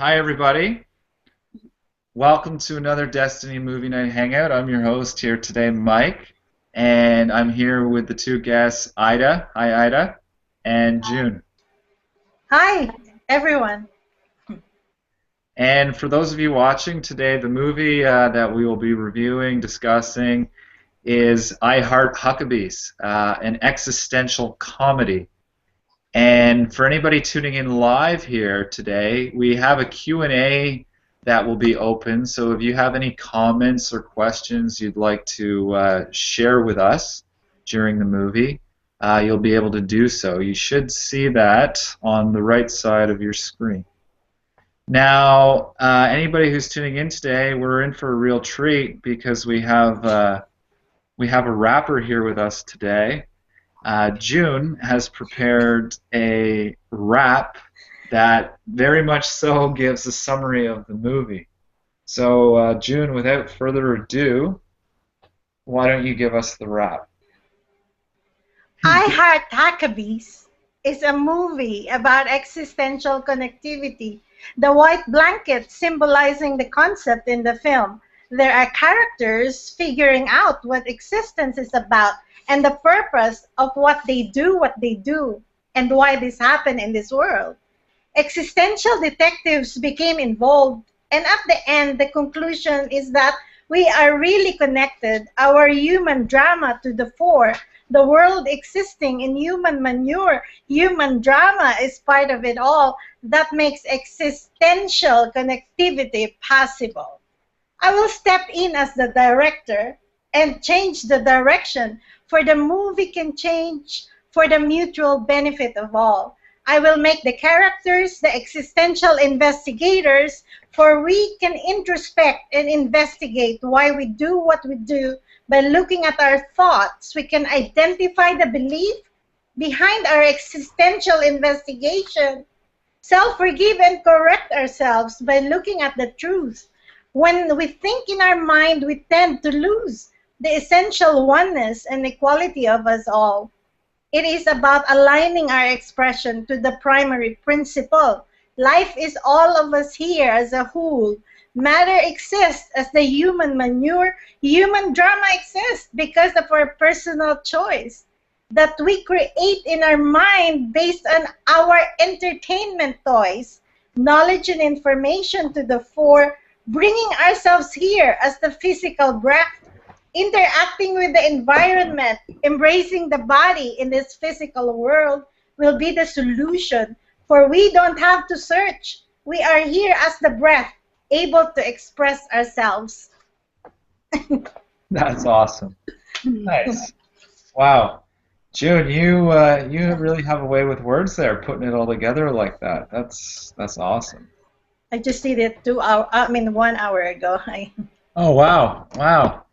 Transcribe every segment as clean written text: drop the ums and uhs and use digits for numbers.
Hi, everybody. Welcome to another Destiny Movie Night Hangout. I'm your host here today, Mike, and I'm here with the two guests, Ida. Hi, Ida, and June. Hi, everyone. And for those of you watching today, the movie that we will be reviewing, discussing, is I Heart Huckabees, an existential comedy. And for anybody tuning in live here today, we have a Q&A that will be open. So if you have any comments or questions you'd like to share with us during the movie, you'll be able to do so. You should see that on the right side of your screen. Now, anybody who's tuning in today, we're in for a real treat because we have a rapper here with us today. June has prepared a rap that very much so gives a summary of the movie. So, June, without further ado, why don't you give us the rap? I Heart Huckabees is a movie about existential connectivity. The white blanket symbolizing the concept in the film. There are characters figuring out what existence is about and the purpose of what they do, and why this happened in this world. Existential detectives became involved, and at the end, the conclusion is that we are really connected, our human drama to the fore, the world existing in human manure. Human drama is part of it all that makes existential connectivity possible. I will step in as the director and change the direction, for the movie can change for the mutual benefit of all. I will make the characters the existential investigators, for we can introspect and investigate why we do what we do. By looking at our thoughts, we can identify the belief behind our existential investigation, self-forgive and correct ourselves by looking at the truth. When we think in our mind, we tend to lose the essential oneness and equality of us all. It is about aligning our expression to the primary principle. Life is all of us here as a whole. Matter exists as the human manure. Human drama exists because of our personal choice that we create in our mind based on our entertainment toys, knowledge and information to the fore, bringing ourselves here as the physical breath, interacting with the environment, embracing the body in this physical world will be the solution. For we don't have to search. We are here as the breath, able to express ourselves. That's awesome. Nice. Wow. June, you really have a way with words there, putting it all together like that. That's awesome. I just did it 2 hour. I mean 1 hour ago. Oh wow, wow.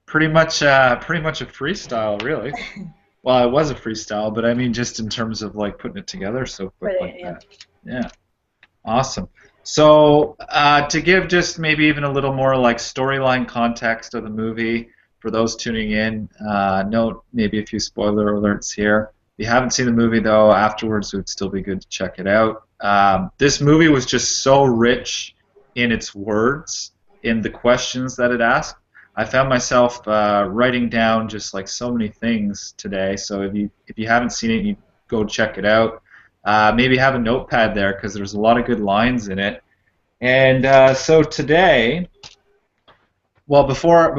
Pretty much a freestyle, really. Well, it was a freestyle, but I mean just in terms of like putting it together so quick like Yeah. that. Yeah, awesome. So to give just maybe even a little more like storyline context of the movie for those tuning in, note maybe a few spoiler alerts here. If you haven't seen the movie though, afterwards it would still be good to check it out. This movie was just so rich in its words, in the questions that it asked. I found myself writing down just like so many things today. So if you haven't seen it, you go check it out. Maybe have a notepad there because there's a lot of good lines in it. And so today, well, before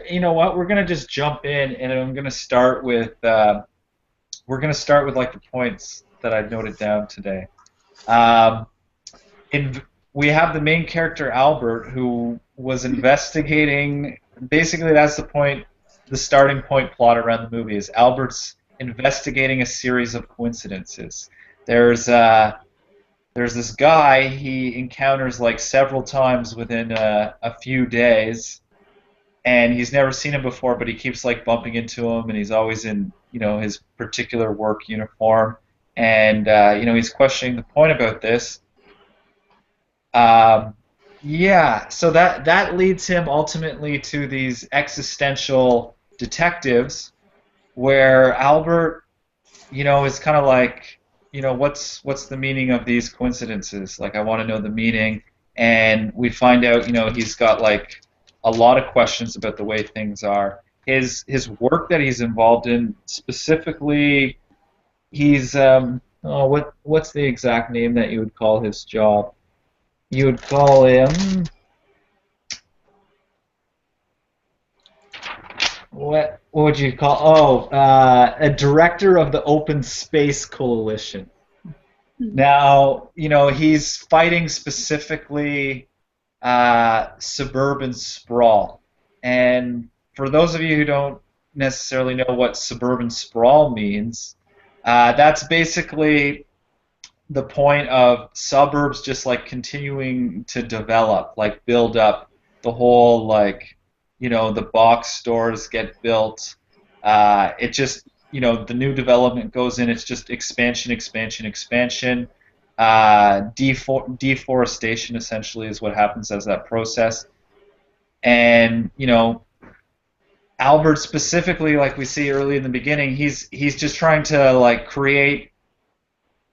you know what, we're gonna just jump in, and I'm gonna start with we're gonna start with like the points that I've noted down today. Um, in, we have the main character Albert who was investigating. Basically, that's the point, the starting point plot around the movie is Albert's investigating a series of coincidences. There's there's this guy he encounters like several times within a few days, and he's never seen him before, but he keeps like bumping into him, and he's always in his particular work uniform, and he's questioning the point about this. Um, yeah, so that leads him ultimately to these existential detectives, where Albert, is kind of like what's the meaning of these coincidences? Like, I want to know the meaning, and we find out, he's got like a lot of questions about the way things are. His work that he's involved in specifically, he's oh, what's the exact name that you would call his job? You would call him what would you call? Oh, a director of the Open Space Coalition. Now, he's fighting specifically suburban sprawl. And for those of you who don't necessarily know what suburban sprawl means, that's basically the point of suburbs just like continuing to develop, like build up the whole like the box stores get built. It just the new development goes in. It's just expansion, expansion, expansion. Deforestation essentially is what happens as that process. And Albert specifically, like we see early in the beginning, he's just trying to like create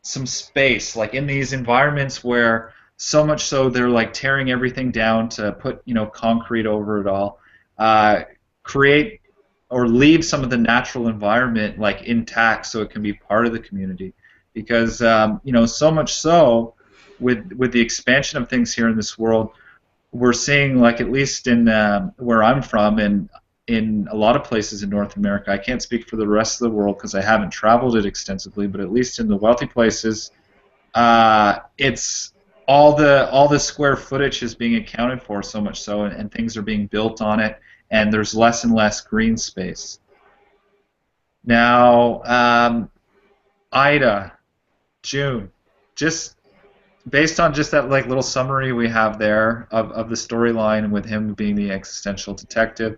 some space, like in these environments where so much so they're like tearing everything down to put concrete over it all, create or leave some of the natural environment like intact so it can be part of the community, because so much so with the expansion of things here in this world, we're seeing like at least in where I'm from and in a lot of places in North America. I can't speak for the rest of the world because I haven't traveled it extensively, but at least in the wealthy places, it's all the square footage is being accounted for so much so, and things are being built on it, and there's less and less green space. Now, Ida, June, just based on just that like little summary we have there of the storyline with him being the existential detective.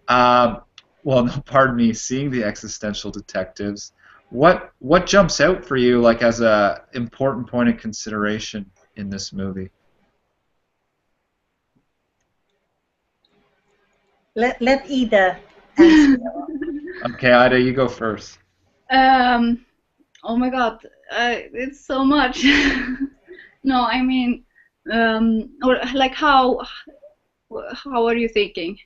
Um, well, no, pardon me, seeing the existential detectives. What jumps out for you like as a important point of consideration in this movie? Let Ida answer. Okay, Ida, you go first. Um, oh my God, it's so much. No, I mean, or like how are you thinking?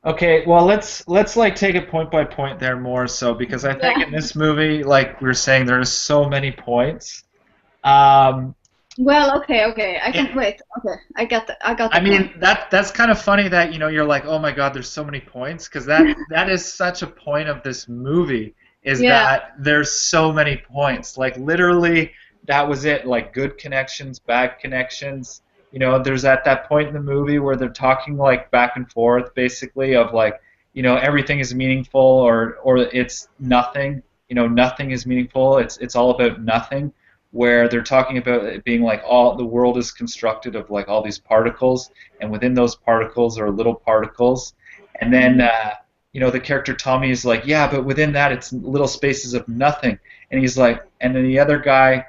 Okay, well let's like take it point by point there more so, because I think Yeah. in this movie, like we were saying, there's so many points. Um, Well, okay, I it, can wait. Okay, I got I the point. mean that's kind of funny that you're like, oh my God, there's so many points, because that is such a point of this movie, is Yeah, that there's so many points. Like literally, that was it. Like good connections, bad connections. There's at that point in the movie where they're talking like back and forth, basically of like, everything is meaningful or it's nothing. Nothing is meaningful. It's all about nothing, where they're talking about it being like all the world is constructed of like all these particles, and within those particles are little particles, and then the character Tommy is like, yeah, but within that it's little spaces of nothing, and he's like, and then the other guy,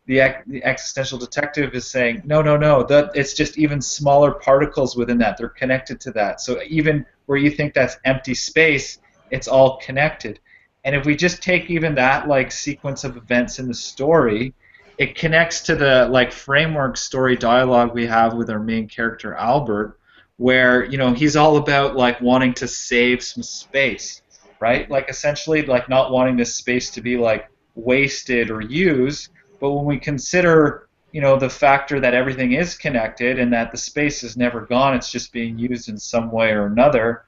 the existential detective, is saying, no, no, no, that it's just even smaller particles within that. They're connected to that. So even where you think that's empty space, it's all connected. And if we just take even that like sequence of events in the story, it connects to the like framework story dialogue we have with our main character Albert, where he's all about like wanting to save some space, right? Like essentially like not wanting this space to be like wasted or used. But when we consider the factor that everything is connected and that the space is never gone, it's just being used in some way or another.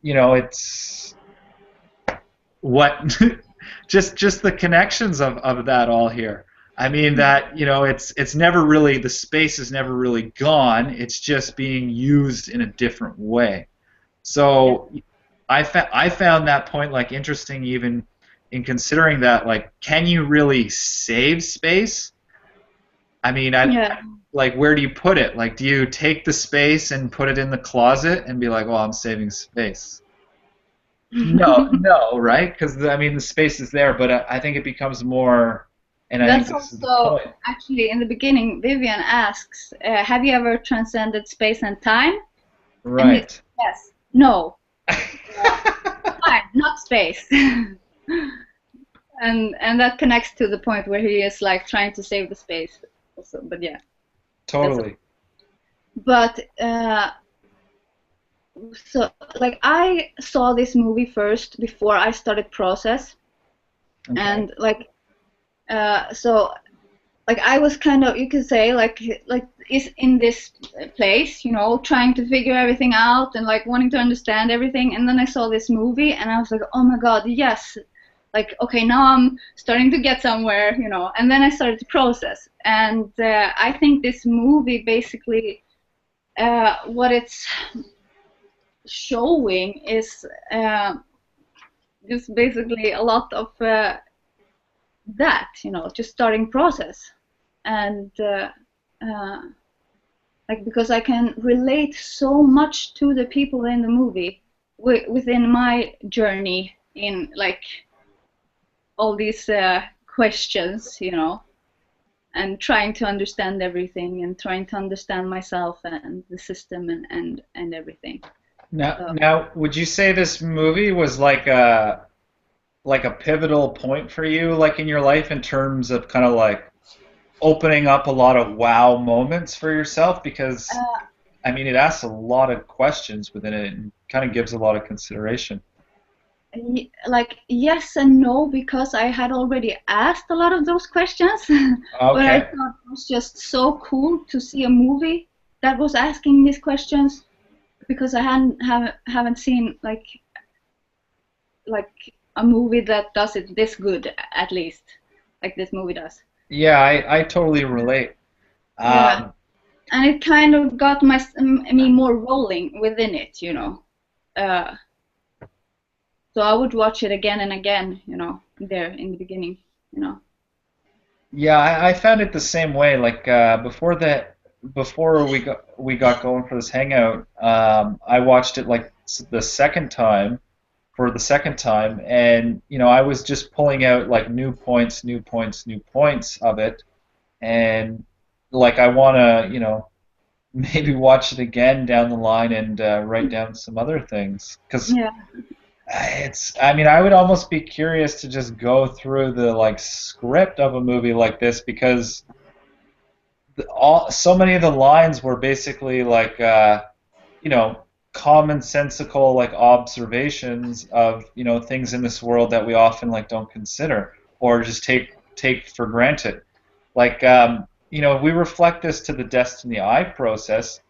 It's what just the connections of that all here. I mean that it's never really, the space is never really gone. It's just being used in a different way. yeah, So I found that point like interesting, even in considering that like, can you really save space? I mean, yeah. like, where do you put it? Like, do you take the space and put it in the closet and be like, well, I'm saving space? No, no, right? Because I mean, the space is there, but I think it becomes more, and I think That's this is the also point. actually in the beginning. Vivian asks, "Have you ever transcended space and time?" And he says, Right. "Yes, no, time, not space." and that connects to the point where he is like trying to save the space also. But yeah, Totally. but so like I saw this movie first before I started process, Okay. and like so like I was kind of, you could say, like is in this place, you know, trying to figure everything out and like wanting to understand everything, and then I saw this movie and I was like, oh my God, yes, like okay, now I'm starting to get somewhere, you know. And then I started to process, and I think this movie basically what it's showing is just basically a lot of that, you know, just starting process. And like because I can relate so much to the people in the movie within my journey in like all these questions, you know, and trying to understand everything and trying to understand myself and the system and everything. Now, would you say this movie was like a pivotal point for you, like in your life, in terms of kind of like opening up a lot of wow moments for yourself? Because I mean, it asks a lot of questions within it and kind of gives a lot of consideration. Like yes and no, because I had already asked a lot of those questions, but I Okay. thought it was just so cool to see a movie that was asking these questions, because I haven't seen like a movie that does it this good, at least like this movie does. Yeah, I totally relate. Yeah, Um, and it kind of got me more rolling within it, you know. Uh, so I would watch it again and again, you know, there in the beginning, you know. yeah, I found it the same way. Like before we got going for this hangout, I watched it like the second time for the second time, and you know, I was just pulling out like new points, new points, new points of it, and like I want to, you know, maybe watch it again down the line and write down some other things because Yeah, it's, I mean, I would almost be curious to just go through the like script of a movie like this because so many of the lines were basically like you know, commonsensical like observations of, you know, things in this world that we often like don't consider or just take for granted. Like you know, if we reflect this to the Destiny I process,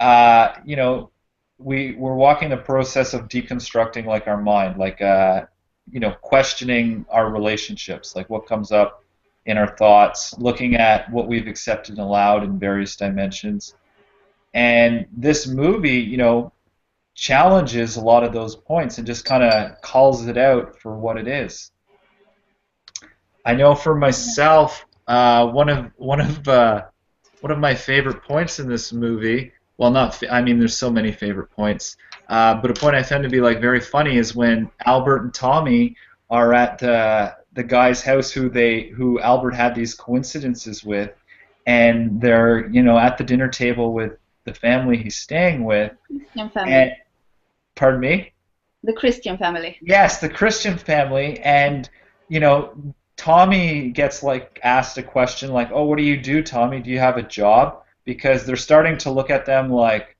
you know, we're walking the process of deconstructing like our mind, like you know, questioning our relationships, like what comes up in our thoughts, looking at what we've accepted and allowed in various dimensions. And this movie, you know, challenges a lot of those points and just kind of calls it out for what it is. I know for myself, one of my favorite points in this movie. Well, not. I mean, there's so many favorite points, but a point I found to be like very funny is when Albert and Tommy are at the guy's house who Albert had these coincidences with, and they're, you know, at the dinner table with the family he's staying with. Christian And family, pardon me. the Christian family. Yes, the Christian family, and you know, Tommy gets like asked a question like, "Oh, what do you do, Tommy? Do you have a job?" Because they're starting to look at them like,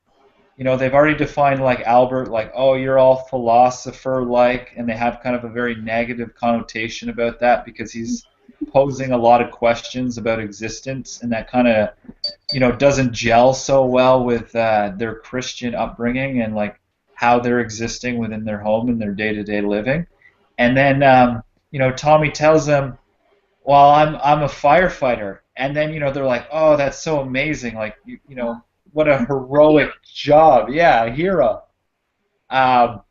you know, they've already defined like Albert, like, "Oh, you're all philosopher-like," and they have kind of a very negative connotation about that because he's posing a lot of questions about existence, and that kind of, you know, doesn't gel so well with their Christian upbringing and like how they're existing within their home and their day-to-day living. And then you know, Tommy tells them, "Well, I'm a firefighter." And then, you know, they're like, "Oh, that's so amazing! Like you know, what a heroic job! Yeah, a hero." Um,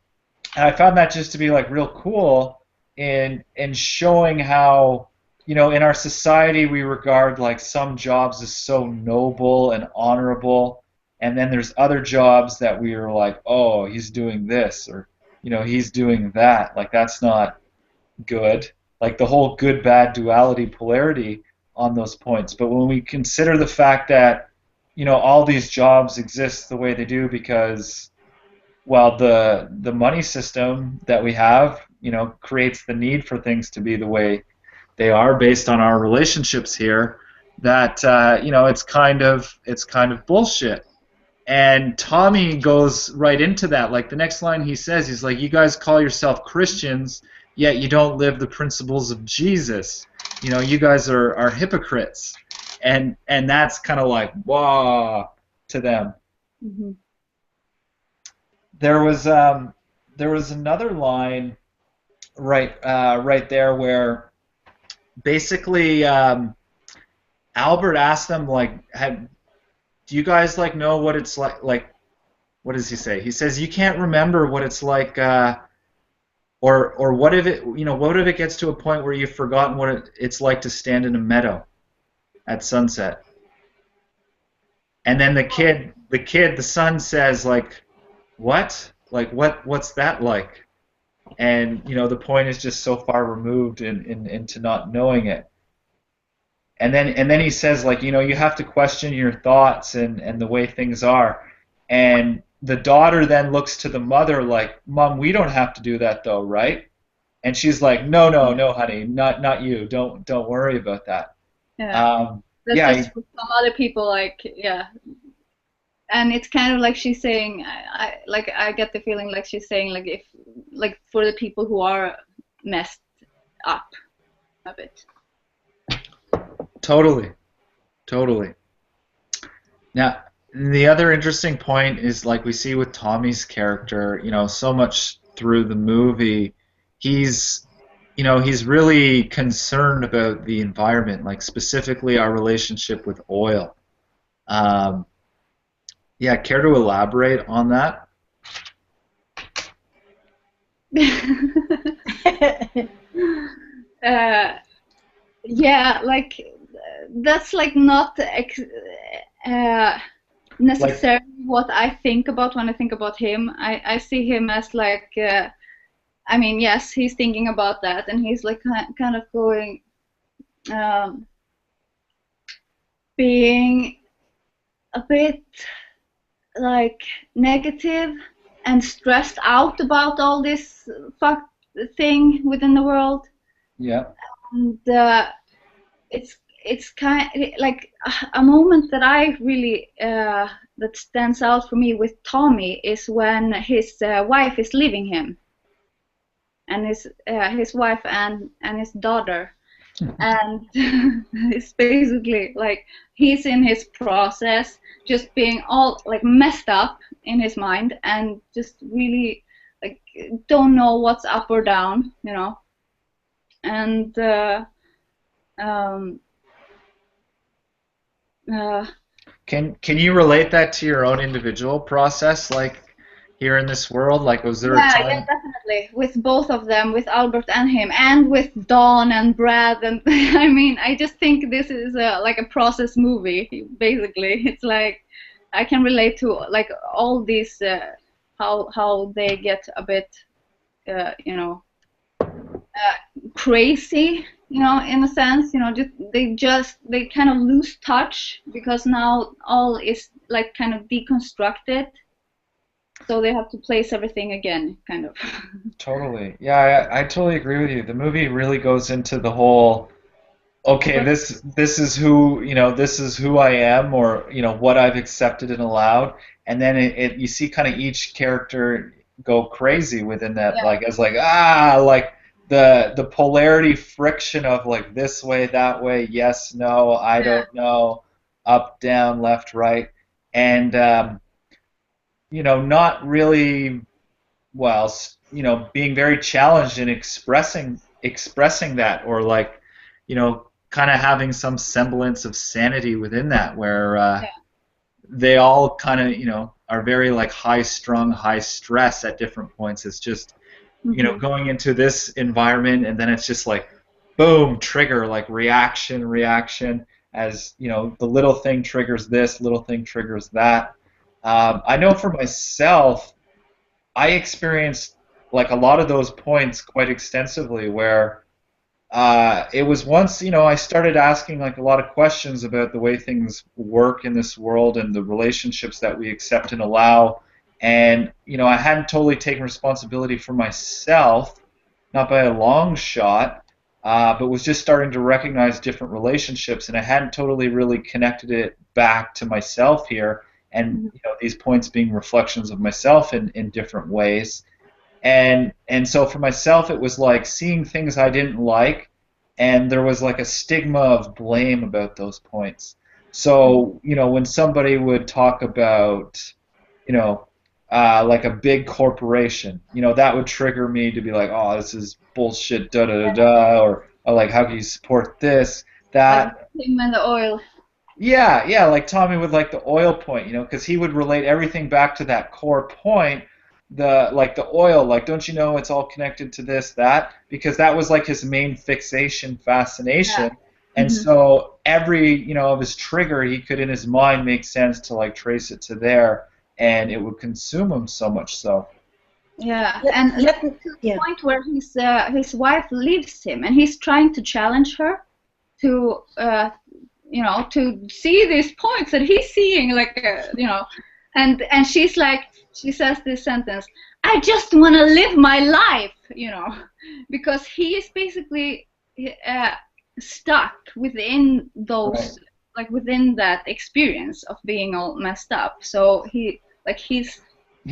and I found that just to be like real cool in showing how, you know, in our society we regard like some jobs as so noble and honorable, and then there's other jobs that we are like, oh, he's doing this, or you know, he's doing that, like that's not good, like the whole good bad duality polarity on those points. But when we consider the fact that, you know, all these jobs exist the way they do because, well, the money system that we have, creates the need for things to be the way they are based on our relationships here, that it's kind of bullshit. And Tommy goes right into that. Like the next line he says, he's like, "You guys call yourself Christians, yet you don't live the principles of Jesus. You guys are hypocrites." And that's kind of like, whoa, to them. Mm-hmm. There was another line right there where basically Albert asked them, like, do you guys like know what it's like? Like, what does he say? He says, "You can't remember what it's like, or what if it gets to a point where you've forgotten what it's like to stand in a meadow at sunset?" And then the son says, like, "What? Like, what's that like?" And the point is just so far removed into not knowing it. And then he says, like, you have to question your thoughts and the way things are. And the daughter then looks to the mother like, "Mom, we don't have to do that though, right?" And she's like, "No, no, no, honey, not you. Don't worry about that." Yeah. That's Yeah, just for some other people, like, yeah. And it's kind of like she's saying, I get the feeling like she's saying, like, if, like, for the people who are messed up a bit. totally. Now, the other interesting point is, like we see with Tommy's character, so much through the movie, he's he's really concerned about the environment, like specifically our relationship with oil. Um, yeah, care to elaborate on that? Yeah, like, that's like not necessarily what I think about when I think about him. I see him as like, I mean, yes, he's thinking about that, and he's like kind of going, being a bit like negative and stressed out about all this fuck thing within the world. Yeah. And it's kind like a moment that I really that stands out for me with Tommy is when his wife is leaving him, and his wife and his daughter, and it's basically like he's in his process, just being all like messed up in his mind, and just really like don't know what's up or down, and Can you relate that to your own individual process, like here in this world? Like, was there a yeah, time? definitely. With both of them, with Albert and him, and with Dawn and Brad, and I mean, I just think this is like a process movie. Basically, it's like I can relate to like all these how they get a bit, crazy, in a sense, they kind of lose touch because now all is like kind of deconstructed. So they have to place everything again, kind of. Totally. Yeah, I totally agree with you. The movie really goes into the whole, okay, this is who, this is who I am, or what I've accepted and allowed, and then you see kind of each character go crazy within that, Yeah. like as like like the polarity friction of like this way, that way, yes, no, I don't know, up, down, left, right, and not really, well, being very challenged in expressing that, or like, kind of having some semblance of sanity within that, where they all kind of, are very like high strung, high stress at different points. It's just, going into this environment, and then it's just like, boom, trigger, like reaction, as the little thing triggers this, little thing triggers that. I know for myself, I experienced like a lot of those points quite extensively, where it was once, I started asking like a lot of questions about the way things work in this world and the relationships that we accept and allow. And, I hadn't totally taken responsibility for myself. not by a long shot, but was just starting to recognize different relationships, and I hadn't totally really connected it back to myself here, and Mhm. these points being reflections of myself in different ways. And so for myself, it was like seeing things I didn't like, and there was like a stigma of blame about those points. So when somebody would talk about you know like a big corporation, that would trigger me to be like, oh, this is bullshit, da da da da, or like, how can you support this, Like that. him and the oil. Yeah, yeah, like Tommy with like the oil point, because he would relate everything back to that core point, the oil, like, don't you know it's all connected to this, that, because that was like his main fixation, Yeah. fascination, and Hmm. so every, of his trigger, he could in his mind make sense to like trace it to there, and it would consume him so much so. Yeah, Let, and let like to the yeah. point where his wife leaves him, and he's trying to challenge her to to see these points that he's seeing, like and she's like, she says this sentence, I just want to live my life, because he is basically uh, stuck within Right. those, like within that experience of being all messed up. So he's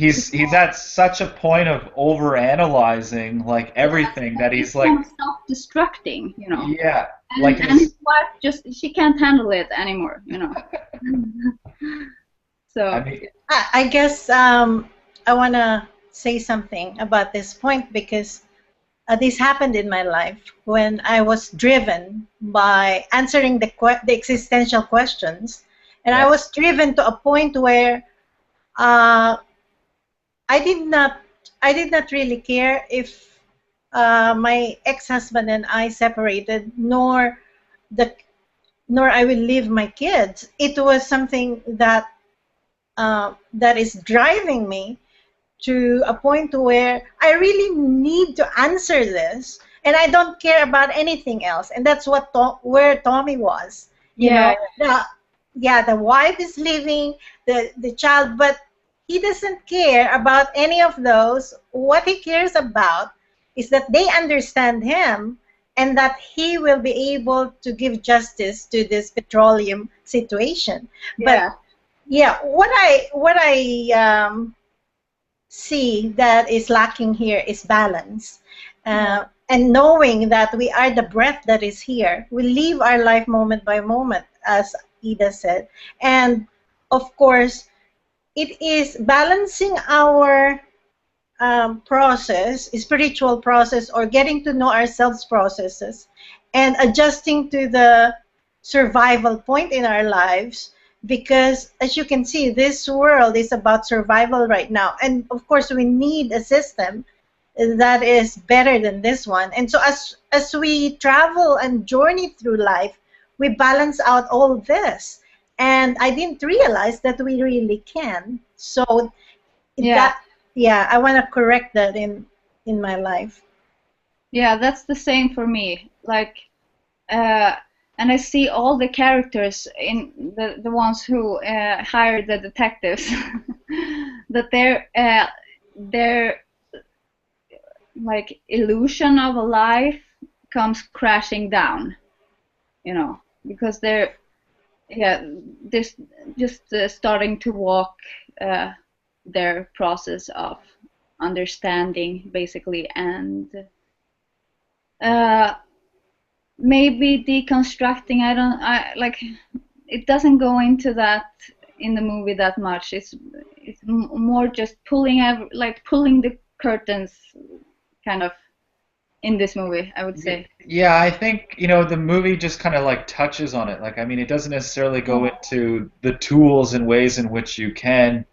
He's at such a point of over analyzing like yes, everything and that he's he's kind like, of self-destructing, yeah, like and his his wife just, she can't handle it anymore, I So mean, I guess I want to say something about this point because this happened in my life when I was driven by answering the existential questions, and I yes. was driven to a point where uh, I did not I did not really care if my ex-husband and I separated, the nor I will leave my kids. It was something that is driving me to a point where I really need to answer this, and I don't care about anything else. And that's where Tommy was. yeah, The wife is leaving the child, but he doesn't care about any of those. What he cares about is that they understand him and that he will be able to give justice to this petroleum situation. But yeah, yeah, what I see that is lacking here is balance. yeah, And knowing that we are the breath that is here, we live our life moment by moment, as Ida said. And of course, it is balancing our spiritual process, or getting to know ourselves processes, and adjusting to the survival point in our lives. Because as you can see, this world is about survival right now. And of course, we need a system that is better than this one. And so as we travel and journey through life, we balance out all this. And I didn't realize that we really can. So yeah, that, yeah, I want to correct that in my life. yeah. That's the same for me. Like, uh, and I see all the characters in the ones who hired the detectives, that their like illusion of a life comes crashing down, because they're just starting to walk uh, their process of understanding, basically, and uh, maybe deconstructing. I like, it doesn't go into that in the movie that much. It's more just pulling the curtains, kind of, in this movie, I would say. Yeah, I think, the movie just kind of like touches on it. Like, I mean, it doesn't necessarily go into the tools and ways in which you can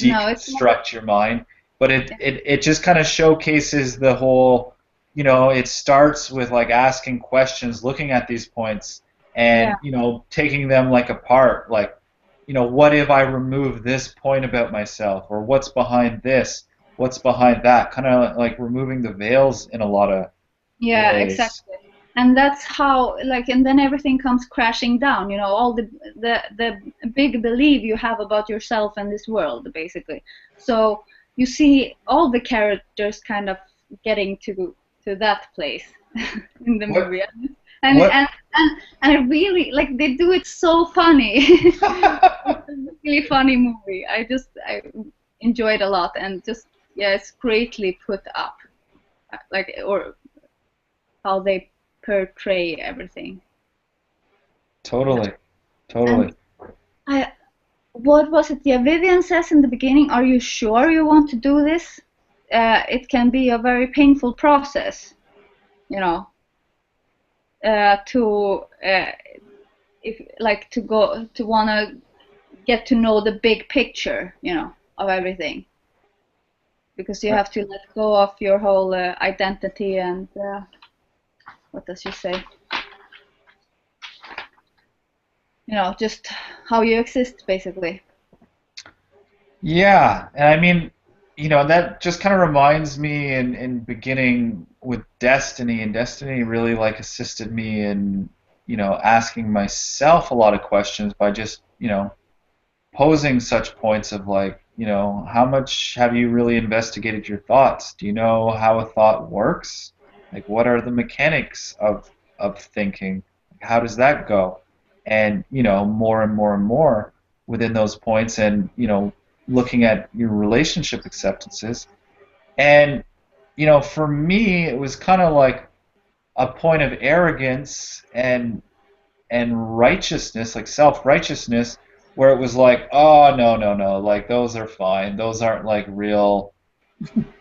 No, it's more. deconstruct your mind, but it just kind of showcases the whole, it starts with like asking questions, looking at these points, Yeah, and, taking them like apart. Like, what if I remove this point about myself? Or what's behind this? What's behind that? Kind of like removing the veils in a lot of yeah, ways. exactly. And that's how, like, and then everything comes crashing down, all the big belief you have about yourself and this world, basically. So you see all the characters kind of getting to to that place in the What? movie. What? And I really like they do it so funny. It's a really funny movie. I enjoy it a lot, and just yeah, it's greatly put up, like or how they portray everything. Totally. And Totally. I, what was it? Yeah, Vivian says in the beginning, "Are you sure you want to do this? It can be a very painful process, you know, to if like to go to wanna get to know the big picture, you know, of everything, because you Right. have to let go of your whole identity and what does she say? You know, just how you exist, basically." Yeah, and I mean, that just kind of reminds me in beginning with Destiny, and Destiny really like assisted me in, asking myself a lot of questions by just, posing such points of like, how much have you really investigated your thoughts? Do you know how a thought works? Like, what are the mechanics of thinking? How does that go? And, more and more and more within those points, and, looking at your relationship acceptances. And, for me, it was kind of like a point of arrogance and righteousness, like self-righteousness, where it was like, oh no, no, no, like those are fine. Those aren't like real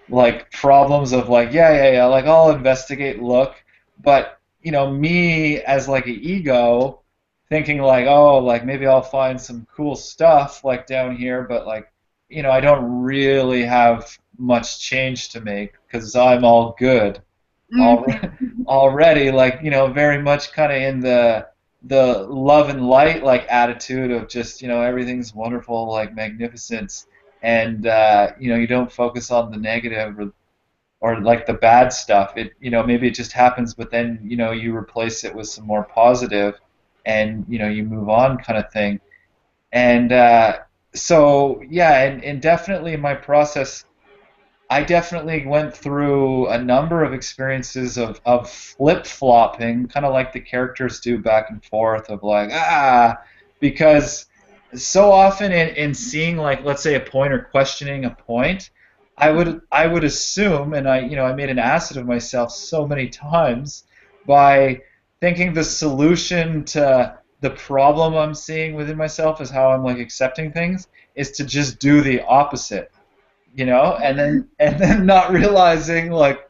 like problems of like, yeah, yeah, yeah, like I'll investigate, look. But, me as like an ego thinking like, oh, like maybe I'll find some cool stuff like down here, but like, I don't really have much change to make because I'm all good Hmm. already, like, very much kind of in the love and light like attitude of just, everything's wonderful, like magnificence, and you don't focus on the negative, or like the bad stuff. It, maybe it just happens, but then, you replace it with some more positive, and you move on, kind of thing. And so yeah, and definitely in my process, I definitely went through a number of experiences of flip-flopping, kind of like the characters do, back and forth of like, because so often in seeing, like, let's say a point or questioning a point, I would assume, and I made an ass of myself so many times by thinking the solution to the problem I'm seeing within myself is how I'm like accepting things is to just do the opposite, and then not realizing like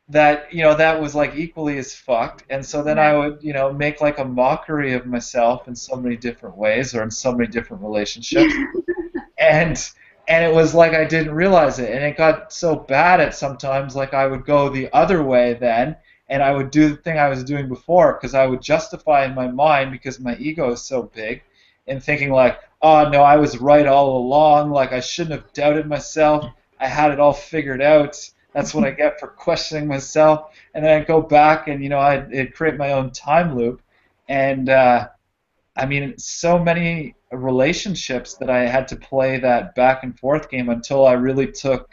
that, that was like equally as fucked. And so then Yeah. I would, make like a mockery of myself in so many different ways, or in so many different relationships. And it was like I didn't realize it, and it got so bad at sometimes like I would go the other way then, and I would do the thing I was doing before, because I would justify in my mind, because my ego is so big, and thinking like, oh no, I was right all along, like I shouldn't have doubted myself, I had it all figured out, that's what I get for questioning myself. And then I'd go back, and I'd create my own time loop. And I mean, so many relationships that I had to play that back and forth game until I really took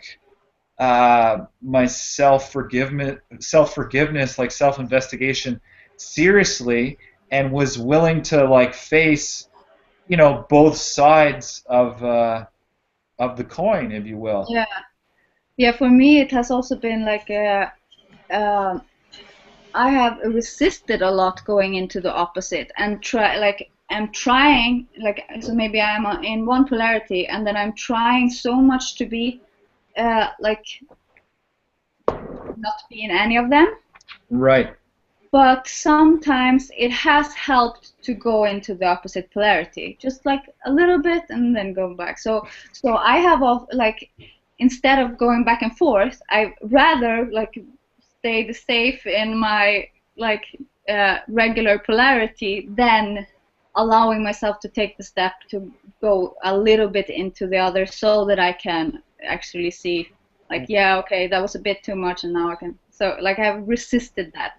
my self forgiveness, like self investigation, seriously, and was willing to like face, both sides of the coin, if you will. Yeah. Yeah, for me it has also been like uh, I have resisted a lot going into the opposite, and try like I'm trying like, so maybe I'm in one polarity, and then I'm trying so much to be like not be in any of them. Right. But sometimes it has helped to go into the opposite polarity, just like a little bit, and then go back. So I have like, instead of going back and forth, I rather like stayed safe in my like regular polarity than allowing myself to take the step to go a little bit into the other, so that I can actually see like, yeah, okay, that was a bit too much, and now I can. So like I've resisted that.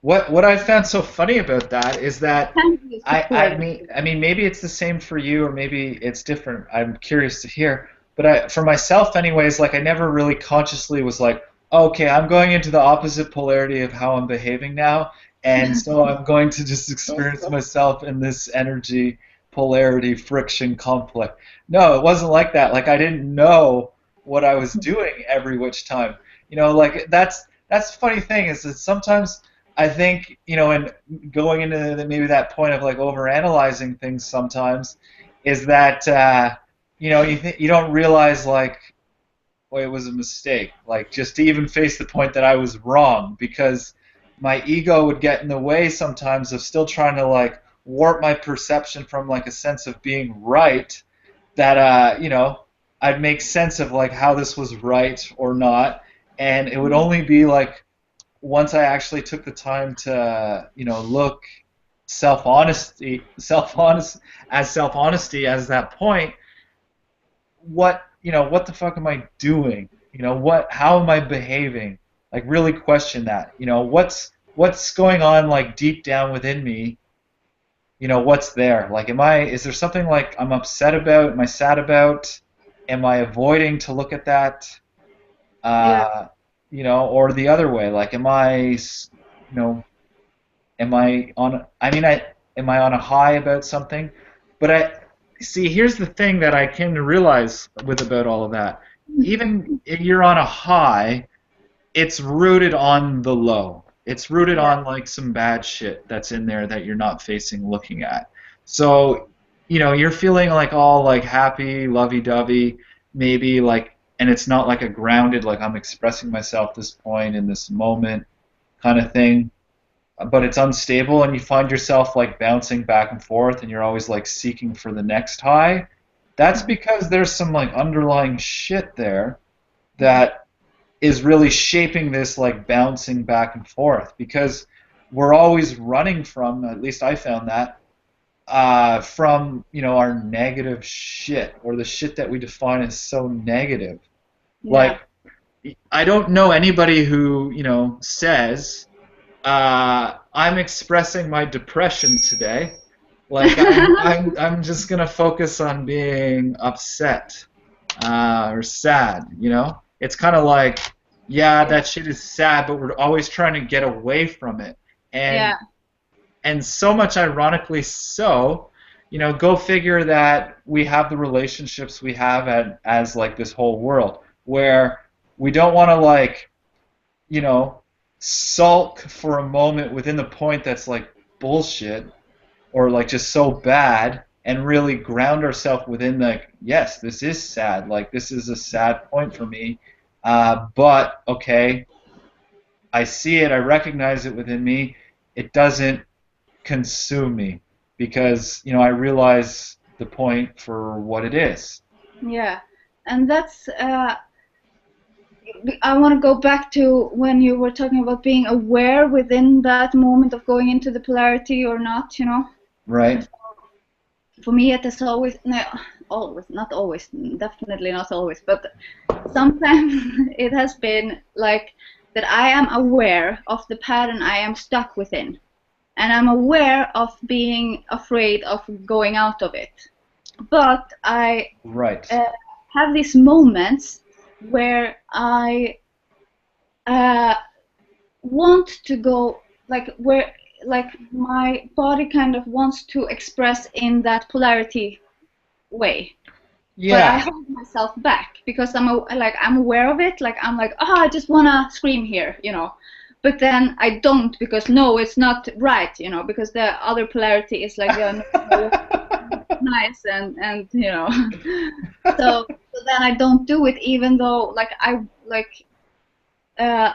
What I found so funny about that is that Can be I I supportive. mean I mean maybe it's the same for you, or maybe it's different. I'm curious to hear. But for myself anyways, like I never really consciously was like, okay, I'm going into the opposite polarity of how I'm behaving now, and so I'm going to just experience myself in this energy polarity friction conflict. No, it wasn't like that. Like I didn't know what I was doing every which time. Like that's the funny thing is that sometimes I think, and going into maybe that point of like overanalyzing things sometimes is that you don't realize like well, it was a mistake. Like just to even face the point that I was wrong because my ego would get in the way sometimes of still trying to like warp my perception from like a sense of being right that I'd make sense of like how this was right or not and it would only be like once I actually took the time to look self honesty as that point what the fuck am I doing? How am I behaving? Like really question that. What's going on like deep down within me? What's there? Like is there something like I'm upset about? Am I sad about? Am I avoiding to look at that? Yeah. Uh, or the other way, like am I on am I on a high about something? But I see here's the thing that I came to realize with about all of that. Even if you're on a high, it's rooted on the low. It's rooted Yeah. on like some bad shit that's in there that you're not facing looking at. So, you're feeling like all like happy, lovey-dovey, maybe like and it's not like a grounded like I'm expressing myself this point in this moment kind of thing but it's unstable and you find yourself like bouncing back and forth and you're always like seeking for the next high, that's because there's some like underlying shit there that is really shaping this like bouncing back and forth because we're always running from, at least I found that, from our negative shit or the shit that we define as so negative. Yeah. Like I don't know anybody who says I'm expressing my depression today. Like I'm just gonna focus on being upset or sad. It's kind of like, yeah, Yeah. that shit is sad, but we're always trying to get away from it, and Yeah. and so much ironically so. Go figure that we have the relationships we have as like this whole world where we don't want to like you know, sulk for a moment within the point that's like bullshit or like just so bad and really ground ourselves within like, yes, this is sad. Like this is a sad point for me. But okay, I see it, I recognize it within me. It doesn't consume me because, I realize the point for what it is. Yeah. And that's I want to go back to when you were talking about being aware within that moment of going into the polarity or not, Right? For me it is always no, always not always, definitely not always, but sometimes it has been like that I am aware of the pattern I am stuck within, and I'm aware of being afraid of going out of it, but I Right. have these moments where I uh, want to go like where like my body kind of wants to express in that polarity way, but I Yeah. hold myself back because I'm aware of it, like I'm like, oh, I just wanna scream here, but then I don't because no, it's not right, because the other polarity is like, yeah, no, nice and so then I don't do it even though like I like uh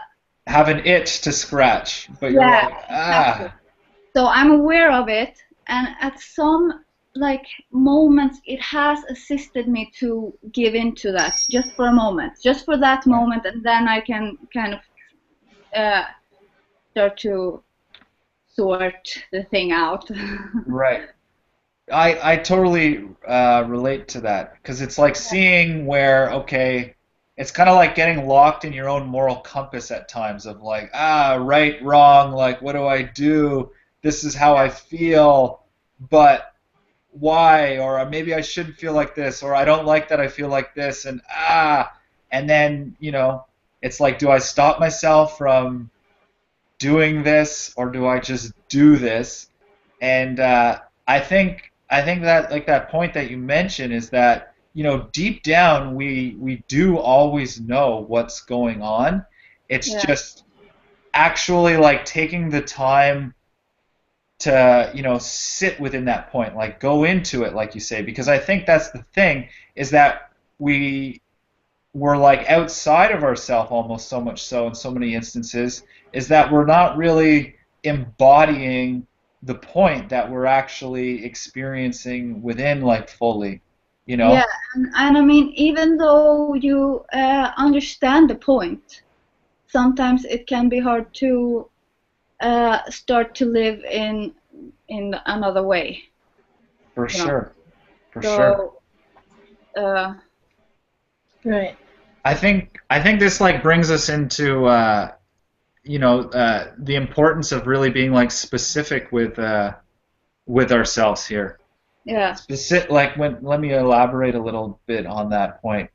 Have an itch to scratch, but you're yeah, like, exactly. ah. So I'm aware of it, and at some like moments, it has assisted me to give into that just for a moment, just for that Right. moment, and then I can kind of uh, start to sort the thing out. Right. I totally relate to that because it's like seeing where okay, it's kind of like getting locked in your own moral compass at times of like right wrong like what do I do? This is how I feel, but why? Or maybe I shouldn't feel like this, or I don't like that I feel like this, and then It's like, do I stop myself from doing this, or do I just do this? And I think that like that point that you mentioned is that deep down we do always know what's going on. It's Yeah. just actually like taking the time to sit within that point, like go into it, like you say, because I think that's the thing is that we're like outside of ourselves almost, so much so in so many instances, is that we're not really embodying the point that we're actually experiencing within, like fully, you Yeah, know? and I mean, even though you understand the point, sometimes it can be hard to start to live in another way, For you know. sure, for sure. So, uh, Right. I think this like brings us into the importance of really being like specific with ourselves here. yeah, Specific, like when, let me elaborate a little bit on that point.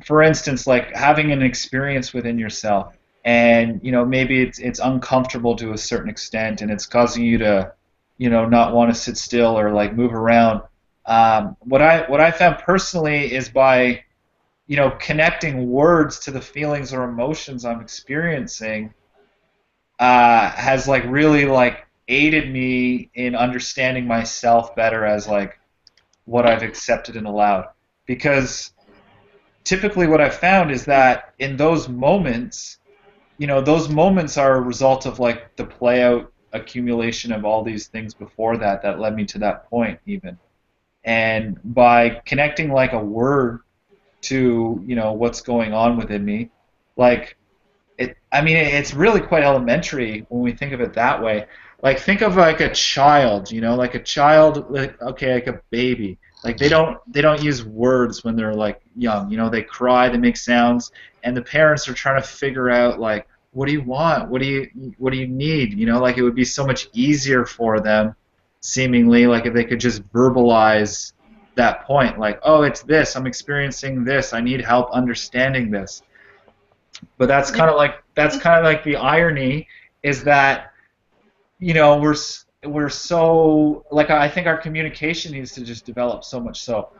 For instance, like having an experience within yourself, and maybe it's uncomfortable to a certain extent, and it's causing you to, not want to sit still or like move around. What I found personally is by connecting words to the feelings or emotions I'm experiencing, has like really like aided me in understanding myself better as like what I've accepted and allowed. Because typically what I've found is that in those moments are a result of like the play out accumulation of all these things before that led me to that point even. And by connecting like a word to, what's going on within me, like I mean, it's really quite elementary when we think of it that way. Like, think of like a child, like a child, like, okay, like a baby. Like they don't use words when they're like young. They cry, they make sounds, and the parents are trying to figure out like, what do you want? What do you need? Like it would be so much easier for them, seemingly, like if they could just verbalize that point, like, oh, it's this, I'm experiencing this, I need help understanding this. But that's kind of like the irony is that we're so like, I think our communication needs to just develop so much so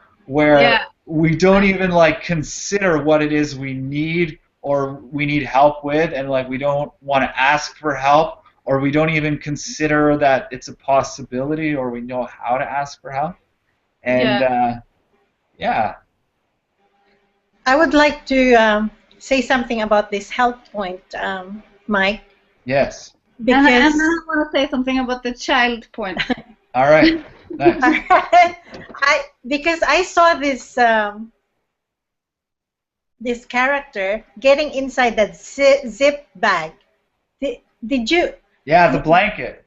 yeah, where we don't even like consider what it is we need or we need help with, and like we don't want to ask for help, or we don't even consider that it's a possibility, or we know how to ask for help. And yeah. yeah. I would like to say something about this health point, Mike, Yes. And then because I want to say something about the child point. All right. Nice. I saw this character getting inside that zip bag. Did you? Yeah, the Yeah, blanket.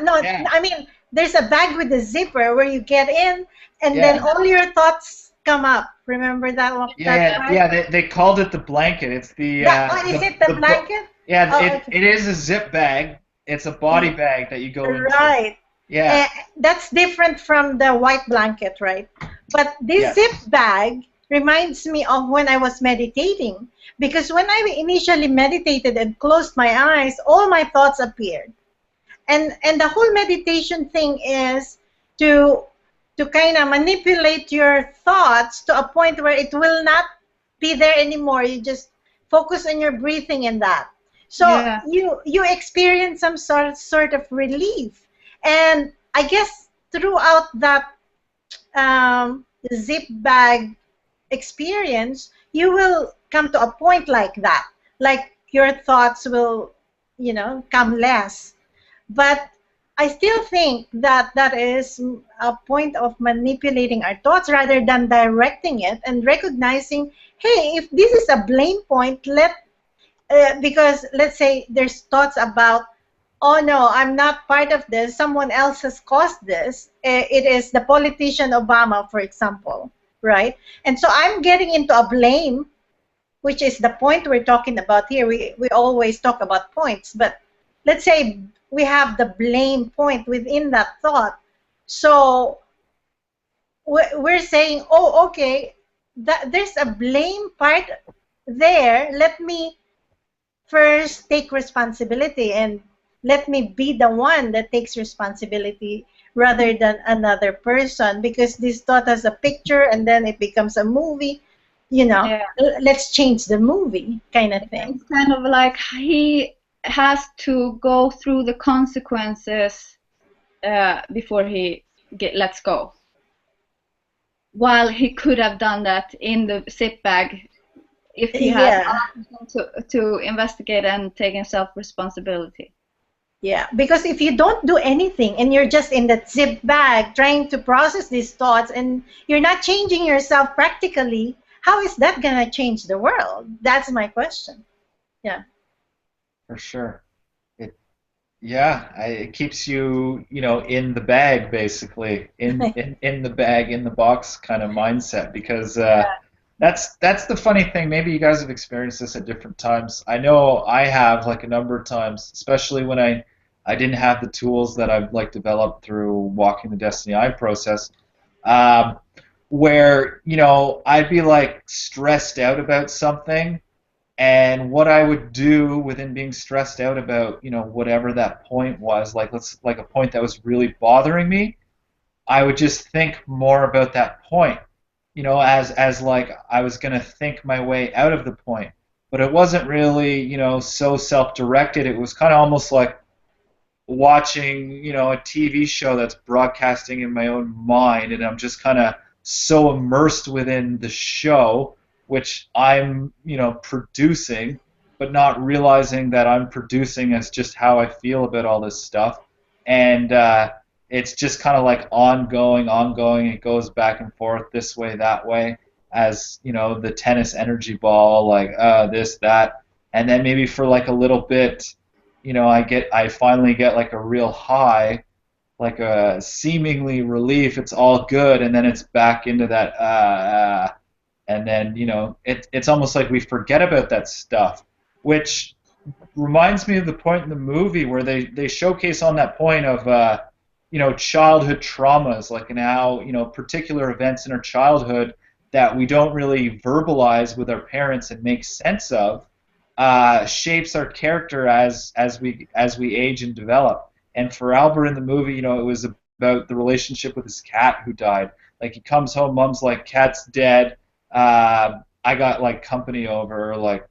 no, Yeah. I mean, there's a bag with a zipper where you get in, and then Yeah. all your thoughts come up. Remember Yeah, that yeah, part? yeah. They called it the blanket. It's the That oh, is it the blanket? yeah. Oh, It okay. it is a zip bag. It's a body Yeah, bag that you go into. right. Yeah. That's different from the white blanket, right? But this zip Yes. bag reminds me of when I was meditating, because when I initially meditated and closed my eyes, all my thoughts appeared. And the whole meditation thing is to kind of manipulate your thoughts to a point where it will not be there anymore. You just focus on your breathing and that, so Yeah, you experience some sort of relief. And I guess throughout that zip bag experience, you will come to a point like that, like your thoughts will come less. But I still think that that is a point of manipulating our thoughts rather than directing it and recognizing, hey, if this is a blame point, because let's say there's thoughts about, oh no, I'm not part of this, someone else has caused this. It is the politician Obama, for example, right? And so I'm getting into a blame, which is the point we're talking about here. We always talk about points, but let's say we have the blame point within that thought. So we're saying, oh, okay, that there's a blame part there, let me first take responsibility, and let me be the one that takes responsibility rather than another person, because this thought has a picture and then it becomes a movie, Yeah. let's change the movie kind of thing. It's kind of like he has to go through the consequences before he lets go. While he could have done that in the zip bag if he had Yeah. to investigate and take himself responsibility. Yeah, because if you don't do anything and you're just in that zip bag trying to process these thoughts and you're not changing yourself practically, how is that going to change the world? That's my question. Yeah. For sure. It Yeah, it keeps you, in the bag basically, in the bag, in the box kind of mindset because that's the funny thing. Maybe you guys have experienced this at different times. I know I have like a number of times, especially when I didn't have the tools that I've like developed through walking the Destiny I process, um, where I'd be like stressed out about something, and what I would do within being stressed out about, whatever that point was, like a point that was really bothering me, I would just think more about that point, as like I was gonna think my way out of the point. But it wasn't really, so self-directed. It was kind of almost like watching, a TV show that's broadcasting in my own mind, and I'm just kind of so immersed within the show, which I'm, producing, but not realizing that I'm producing as just how I feel about all this stuff. And it's just kind of like ongoing, ongoing. It goes back and forth this way, that way, as, the tennis energy ball, like this, that. And then maybe for like a little bit, I finally get like a real high, like a seemingly relief. It's all good, and then it's back into that, and then it's almost like we forget about that stuff, which reminds me of the point in the movie where they showcase on that point of childhood traumas, like and how particular events in our childhood that we don't really verbalize with our parents and make sense of shapes our character as we age and develop. And for Albert in the movie, it was about the relationship with his cat who died. Like he comes home, mom's like, cat's dead. I got like company over, like,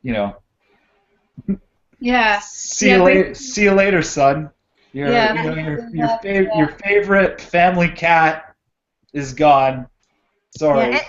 you know, Yeah. see you later, see you later, son. Your Yeah. your favorite family cat is gone. Sorry. Yeah.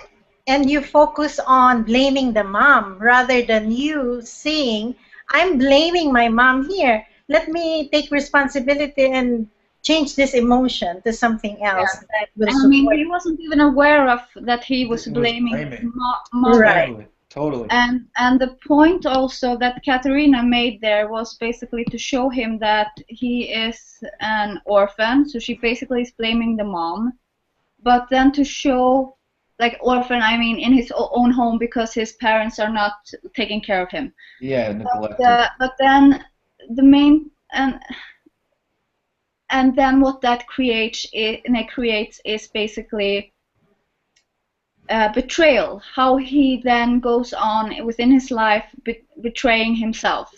And you focus on blaming the mom rather than you seeing, I'm blaming my mom here. Let me take responsibility and change this emotion to something else Yeah. that will I mean, support. he wasn't even aware of that he was It was blaming his blaming. mom. Right. Totally. And the point also that Katerina made there was basically to show him that he is an orphan. So she basically is blaming the mom, but then to show, like, orphan, I mean in his own home because his parents are not taking care of him. Yeah, neglected. But then the main and then what that creates is basically betrayal. How he then goes on within his life betraying himself,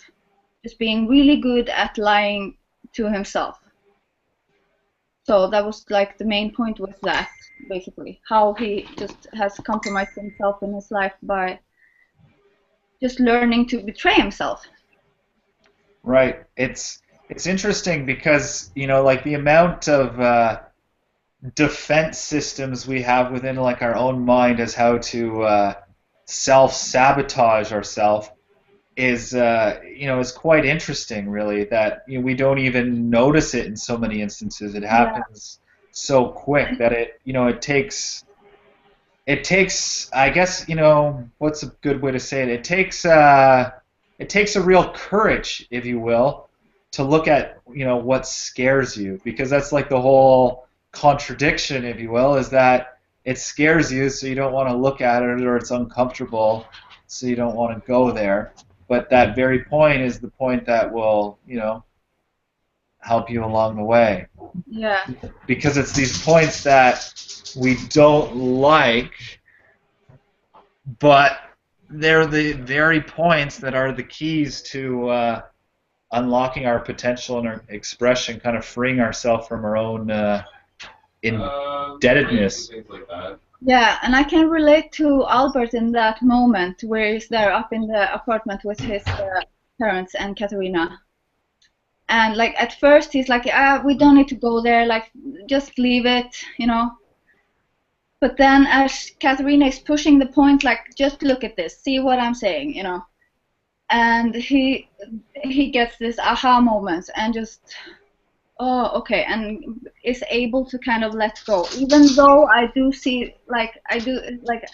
just being really good at lying to himself. So that was like the main point with that, basically, how he just has compromised himself in his life by just learning to betray himself. Right. It's interesting because like the amount of defense systems we have within like our own mind as how to self-sabotage ourselves is quite interesting, really. That we don't even notice it in so many instances. It happens so quick that it takes I guess what's a good way to say it? It takes a real courage, if you will, to look at what scares you, because that's like the whole contradiction, if you will, is that it scares you, so you don't want to look at it, or it's uncomfortable, so you don't want to go there. But that very point is the point that will help you along the way. Yeah. Because it's these points that we don't like, but they're the very points that are the keys to unlocking our potential and our expression, kind of freeing ourselves from our own indebtedness. Things like that. Yeah, and I can relate to Albert in that moment where he's there up in the apartment with his parents and Katerina. And like at first he's like, we don't need to go there, like just leave it, you know. But then as Katerina is pushing the point, like just look at this, see what I'm saying, you know. And he gets this aha moment and just, oh, okay, and is able to kind of let go, even though I do see, like I do, like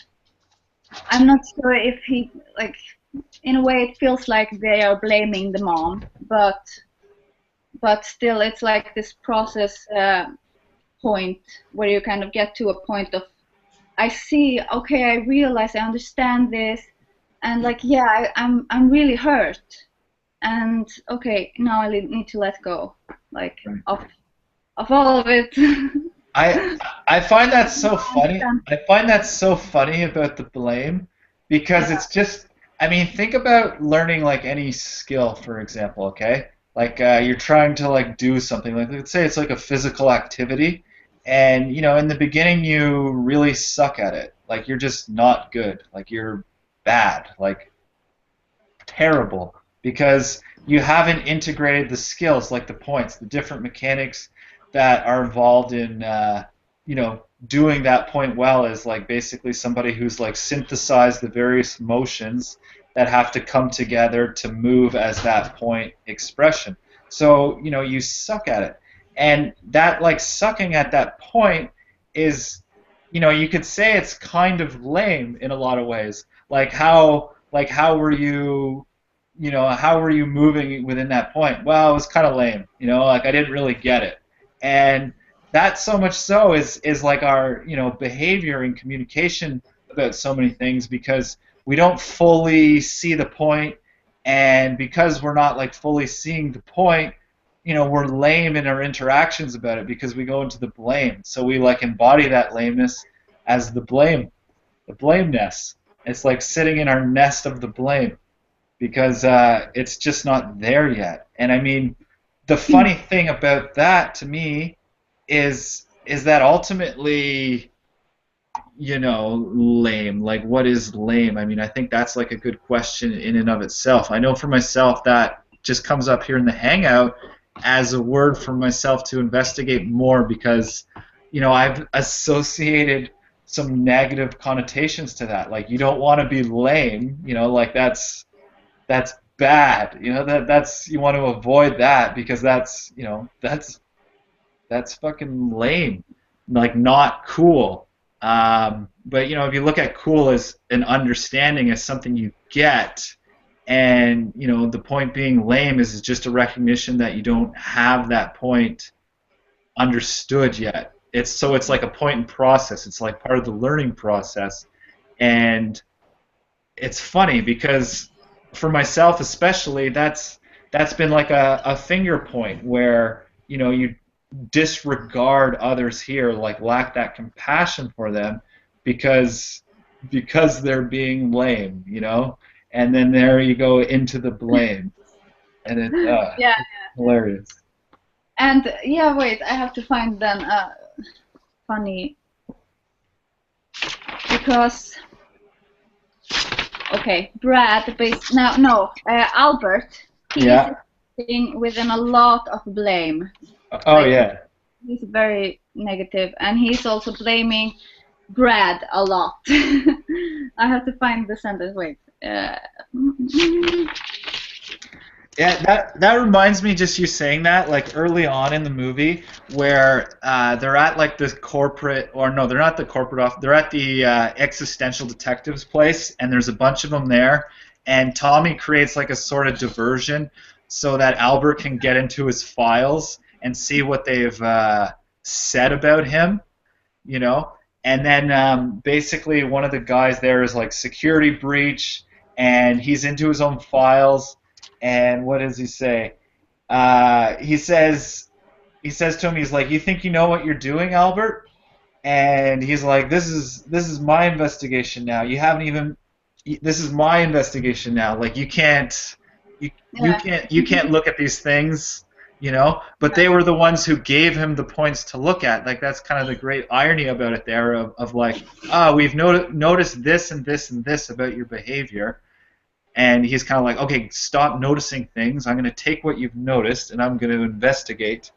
I'm not sure if he, like, in a way it feels like they are blaming the mom, but still it's like this process point where you kind of get to a point of, I see, okay, I realize, I understand this, and like, yeah, I'm really hurt, and okay, now I need to let go, like, of all of it. I find that so funny. I find that so funny about the blame, because it's just, I mean, think about learning like any skill, for example, okay? Like you're trying to like do something, like let's say it's like a physical activity, and you know, in the beginning you really suck at it. Like you're just not good. Like you're bad. Like terrible, because you haven't integrated the skills, like the points, the different mechanics that are involved in you know, doing that point well, is like basically somebody who's like synthesized the various motions that have to come together to move as that point expression. So you know, you suck at it, and that like sucking at that point is, you know, you could say it's kind of lame in a lot of ways. How were you, you know, how were you moving within that point? Well, it was kind of lame, you know, like I didn't really get it. And that so much so is like our, you know, behavior and communication about so many things, because we don't fully see the point, and because we're not like fully seeing the point, you know, we're lame in our interactions about it because we go into the blame. So we like embody that lameness as the blame nest. It's like sitting in our nest of the blame, because it's just not there yet. And I mean, the funny thing about that to me is that ultimately, you know, lame. Like, what is lame? I mean, I think that's like a good question in and of itself. I know for myself that just comes up here in the Hangout as a word for myself to investigate more, because, you know, I've associated some negative connotations to that. Like, you don't want to be lame, you know, like that's bad. You know, that's you want to avoid that, because that's, you know, that's fucking lame, like not cool. But you know, if you look at cool as an understanding, as something you get, and you know, the point being lame is just a recognition that you don't have that point understood yet. It's like a point in process. It's like part of the learning process, and it's funny because for myself especially, that's been like a finger point where, you know, you disregard others here, like lack that compassion for them, because they're being lame, you know, and then there you go into the blame, and Yeah. it's hilarious. And yeah, wait, I have to find then funny, because okay, Brad, now no, Albert, he's Yeah. sitting within a lot of blame. Oh Like, yeah. he's very negative, and he's also blaming Brad a lot. I have to find the sentence. Wait. Yeah, that reminds me, just you saying that, like early on in the movie, where they're at like the corporate, or no, they're not the corporate office, they're at the existential detective's place, and there's a bunch of them there, and Tommy creates like a sort of diversion so that Albert can get into his files and see what they've said about him, you know, and then basically one of the guys there is like security breach, and he's into his own files. And what does he say? He says to him, he's like, "You think you know what you're doing, Albert?" And he's like, "This is my investigation now. You haven't even this is my investigation now. Like Yeah. you can't look at these things, you know. But they were the ones who gave him the points to look at. Like that's kind of the great irony about it there of like, we've noticed this and this and this about your behavior. And he's kind of like, okay, stop noticing things. I'm going to take what you've noticed and I'm going to investigate.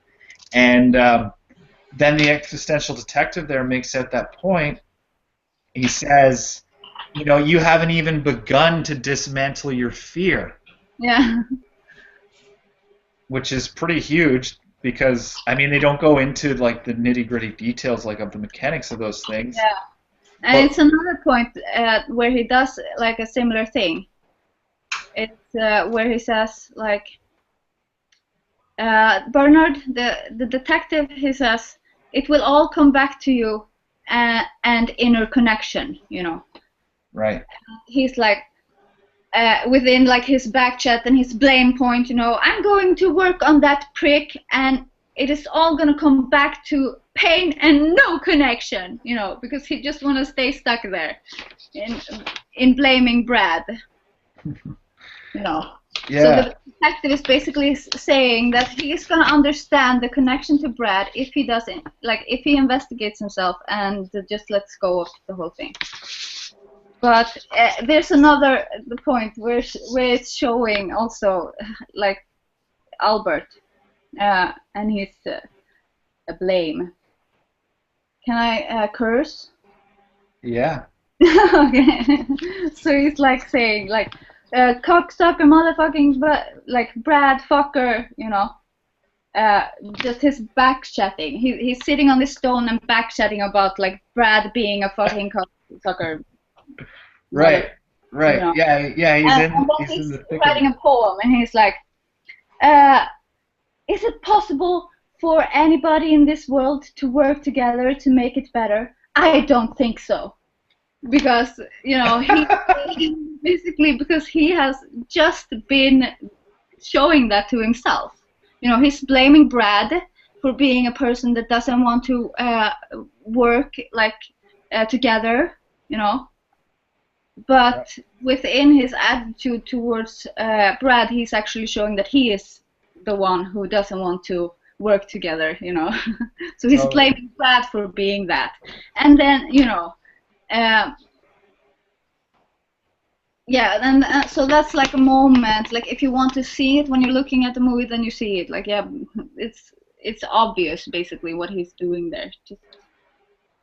And then the existential detective there makes at that point, he says, you know, you haven't even begun to dismantle your fear, Yeah. which is pretty huge because, I mean, they don't go into like the nitty gritty details like of the mechanics of those things. Yeah. And But, it's another point where he does like a similar thing. It's where he says like, Bernard, the detective, he says, it will all come back to you and inner connection, you know. right. He's like, within like his back chat and his blame point, you know, I'm going to work on that prick and it is all going to come back to pain and no connection, you know, because he just want to stay stuck there in blaming Brad, you know. Yeah. So the detective is basically saying that he's going to understand the connection to Brad if he doesn't, like if he investigates himself and just lets go of the whole thing. But there's another the point where it's showing also like Albert and his blame. Can I curse? Yeah. Okay. So he's like saying like cocksucker, motherfucking, but like Brad fucker, you know. Just his back chatting. He's sitting on this stone and back chatting about like Brad being a fucking cocksucker. Right. Right. You know. Yeah. Yeah. And then He's in he's the thick of writing it. a poem, and he's like, "Is it possible for anybody in this world to work together to make it better? I don't think so." Because, you know, he basically, because he has just been showing that to himself. You know, he's blaming Brad for being a person that doesn't want to work like together, you know. But within his attitude towards Brad, he's actually showing that he is the one who doesn't want to work together, you know. So he's blaming Brad for being that. And then, you know, yeah, and so that's like a moment. Like if you want to see it when you're looking at the movie, then you see it. Like yeah, it's obvious basically what he's doing there, just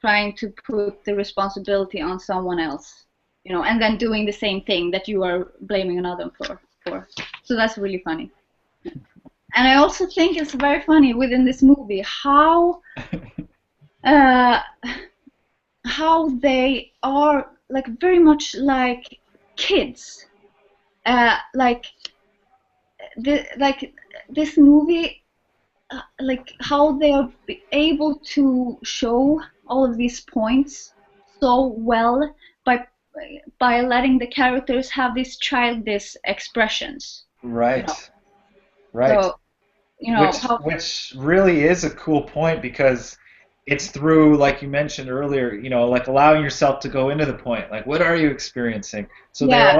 trying to put the responsibility on someone else, you know, and then doing the same thing that you are blaming another for. So that's really funny. And I also think it's very funny within this movie how they are like very much like kids. Like this movie, like how they are able to show all of these points so well by letting the characters have these childish expressions. Right. You know? Right. So, you know, which really is a cool point because it's through, like you mentioned earlier, you know, like allowing yourself to go into the point. Like, what are you experiencing? So yeah.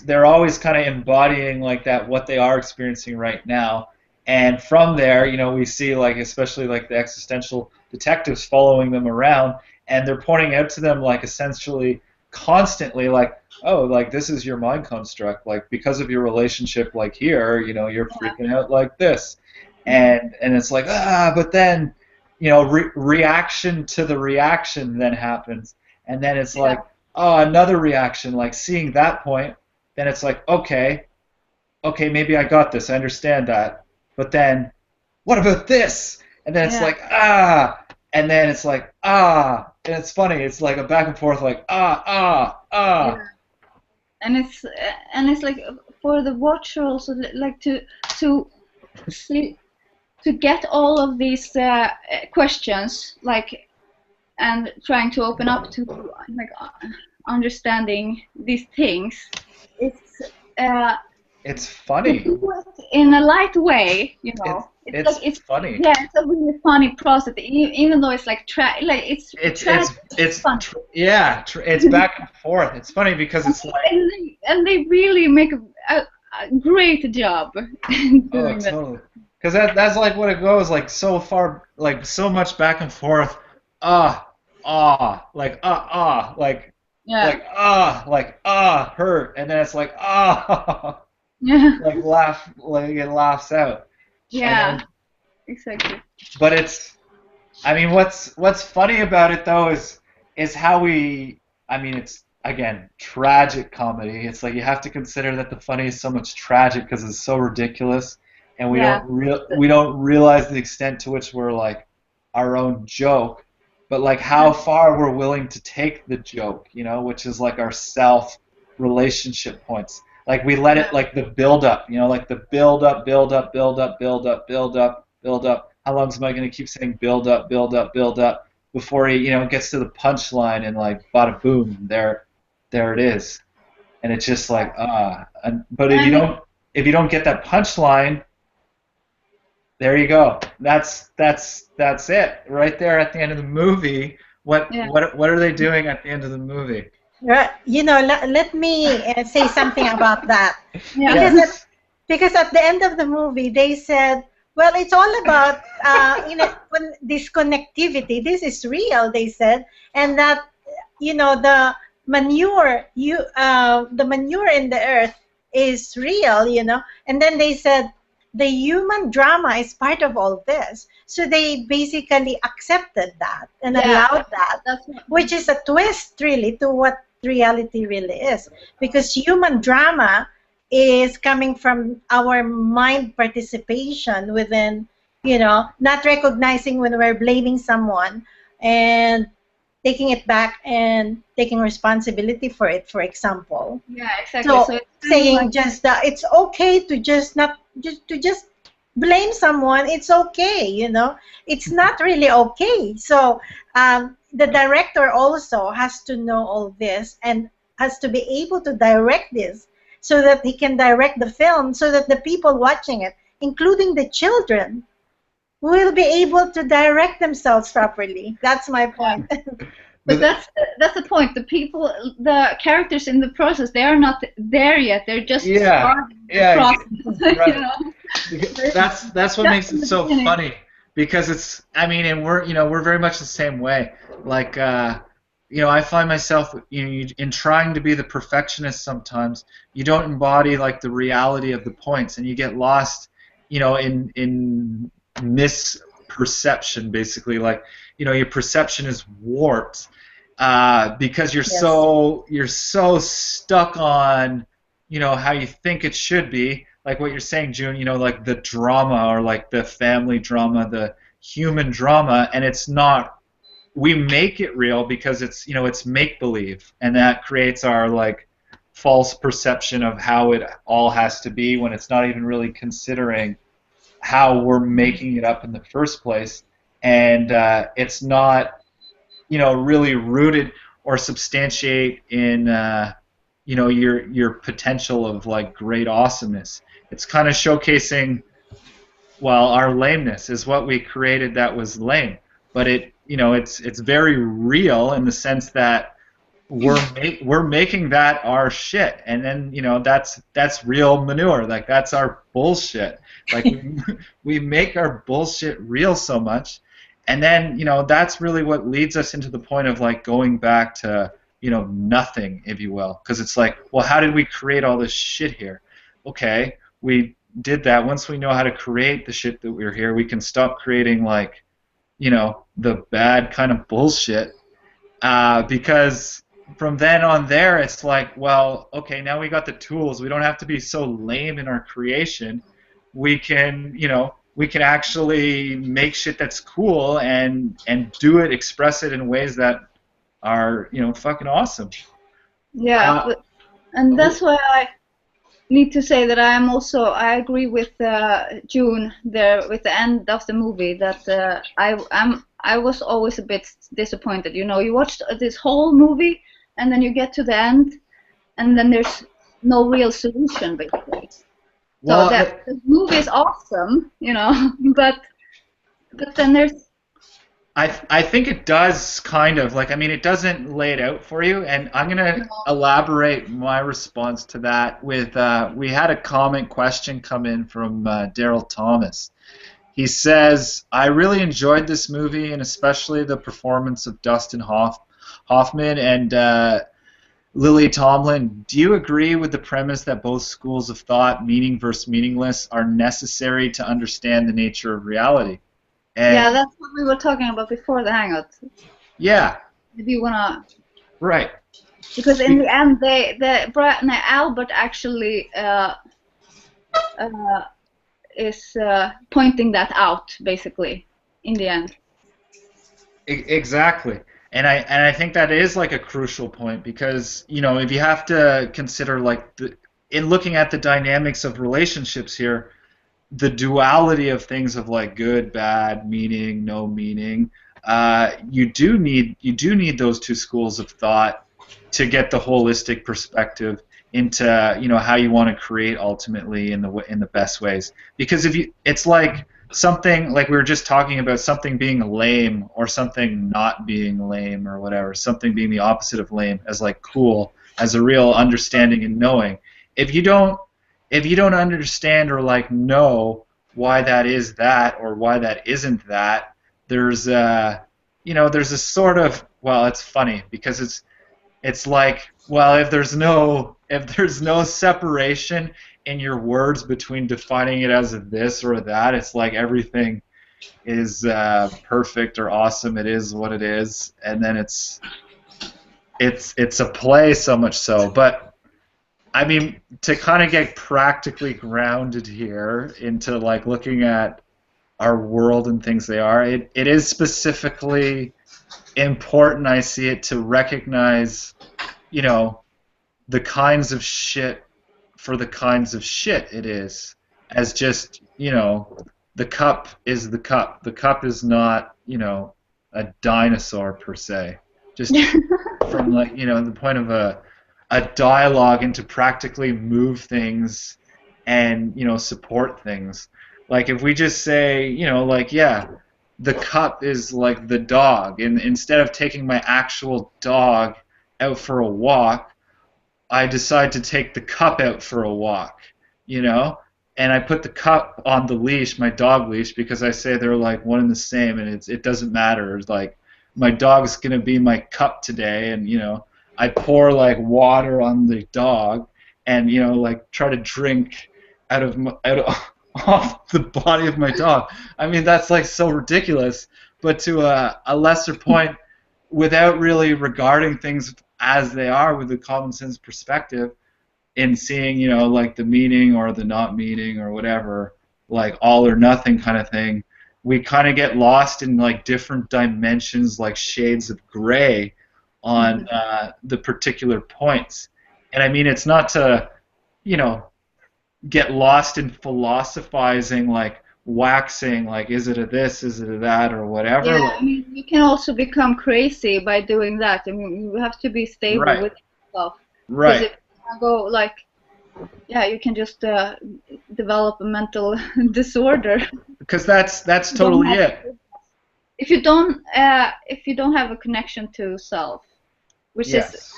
they're always kind of embodying like that what they are experiencing right now. And from there, you know, we see like especially like the existential detectives following them around, and they're pointing out to them like essentially constantly like, oh, like this is your mind construct. Like because of your relationship, like here, you know, you're freaking out like this, and it's like but then you know, reaction to the reaction then happens, and then it's like, oh, another reaction, like seeing that point, then it's like, okay, maybe I got this, I understand that, but then, what about this? And then it's like, and then it's like, and it's funny, it's like a back and forth, like, Yeah. And it's like for the watcher also, like to see, to get all of these questions, like, and trying to open up to like understanding these things, it's it's They funny. do it in a light way, you It's know. It's like it's it's funny. yeah, it's a really funny process. Even though it's like like it's It's tragic, it's it's it's funny. yeah, it's back and forth. It's funny because And it's like, they really make a great job oh, doing that. totally. Because that's like what it goes, like so far, like so much back and forth. Ah, like Yeah, hurt, and then it's like yeah, like laugh, like it laughs out, and yeah, then exactly. but it's, I mean, what's funny about it though is how we, I mean, it's again tragic comedy. It's like you have to consider that the funny is so much tragic because it's so ridiculous, and Yeah, we don't realize the extent to which we're like our own joke, but like how far we're willing to take the joke, you know, which is like our self relationship points. Like we let yeah, it, like the build up, you know, like the build up, build up, build up, build up, build up, build up. How long am I going to keep saying build up, build up, build up before he, you know, gets to the punchline and like bada boom, there it is. And it's just like but and I mean, if you don't get that punchline, there you go. That's it right there at the end of the movie. yeah, What are they doing at the end of the movie? Right. Let me say something about that. yeah, Because at, Yes. because at the end of the movie, they said, well, it's all about, this connectivity. This is real, they said. And that, the manure in the earth is real, And then they said, the human drama is part of all this. So they basically accepted that and yeah. allowed that, That's what, which is a twist really to what reality really is, because human drama is coming from our mind participation within, not recognizing when we're blaming someone and taking it back and taking responsibility for it, for example. yeah, exactly. So So it's kind of like saying just that it's okay to just not just blame someone, it's okay, it's not really okay. So the director also has to know all this and has to be able to direct this so that he can direct the film so that the people watching it, including the children, will be able to direct themselves properly. That's my yeah. point. But But that's the point. The people, the characters in the process, they are not there yet. They're just yeah, starting the yeah, process. You right. know, they're That's what just makes in it the so beginning. funny because it's, I mean, and we're, we're very much the same way. Like I find myself, in trying to be the perfectionist sometimes, you don't embody like the reality of the points, and you get lost, in misperception basically. Like, your perception is warped because Yes. you're so stuck on, how you think it should be, like what you're saying, June, like the drama, or like the family drama, the human drama, and it's not, we make it real because it's, it's make believe, and that creates our like false perception of how it all has to be, when it's not even really considering how we're making it up in the first place. And it's not, really rooted or substantiate in your potential of like great awesomeness. It's kind of showcasing, well, our lameness is what we created that was lame, but it's very real in the sense that we're making that our shit, and then that's real manure, like that's our bullshit. Like we make our bullshit real so much, and then that's really what leads us into the point of like going back to nothing, if you will, because it's like, well, how did we create all this shit here? Okay, we did that. Once we know how to create the shit that we're here, we can stop creating like the bad kind of bullshit, because from then on there, it's like, well, okay, now we got the tools. We don't have to be so lame in our creation. We can actually make shit that's cool and do it, express it in ways that are fucking awesome. Yeah, Uh, and that's oh, why I need to say that I agree with June there with the end of the movie, that I was always a bit disappointed. You know, you watched this whole movie and then you get to the end and then there's no real solution basically. So Well, that the movie is awesome, but then there's I think it does kind of like, I mean, it doesn't lay it out for you, and I'm gonna elaborate my response to that with we had a comment question come in from Daryl Thomas. He says, I really enjoyed this movie, and especially the performance of Hoffman and Lily Tomlin. Do you agree with the premise that both schools of thought, meaning versus meaningless, are necessary to understand the nature of reality? yeah, And that's what we were talking about before the Hangout. yeah, If you wanna, right. because in the end, Albert actually is pointing that out, basically, in the end. Exactly. And I think that is like a crucial point because, if you have to consider like in looking at the dynamics of relationships here, the duality of things of like good, bad, meaning, no meaning, you do need those two schools of thought to get the holistic perspective into how you want to create ultimately in the best ways. Because it's like something like we were just talking about something being lame or something not being lame or whatever, something being the opposite of lame as like cool, as a real understanding and knowing. If you don't understand or like know why that is that or why that isn't that, there's there's a sort of, well, it's funny because it's like, well, if there's no separation in your words between defining it as a this or a that, it's like everything is perfect or awesome. It is what it is, and then it's a play so much so. But I mean, to kind of get practically grounded here into like looking at our world and things they are, it is specifically important, I see it, to recognize, the kinds of shit for the kinds of shit it is, as just, the cup is the cup. The cup is not, a dinosaur per se. Just from like, the point of a dialogue and to practically move things and, support things. Like if we just say, like, yeah, the cup is like the dog, and instead of taking my actual dog out for a walk, I decide to take the cup out for a walk, and I put the cup on the leash, my dog leash, because I say they're like one and the same, and it doesn't matter. It's like my dog's gonna be my cup today, and I pour like water on the dog, and like try to drink off the body of my dog. I mean, that's like so ridiculous. But to a lesser point, without really regarding things as they are with a common sense perspective, in seeing, like the meaning or the not meaning or whatever, like all or nothing kind of thing, we kind of get lost in like different dimensions, like shades of gray on the particular points. And I mean, it's not to, get lost in philosophizing, like waxing, like is it a this, is it a that, or whatever. Yeah, I mean, you can also become crazy by doing that. I mean, you have to be stable Right. with yourself. Right. Because if you go like, yeah, you can just develop a mental disorder. Because that's totally it. If you don't have a connection to self, which Yes. is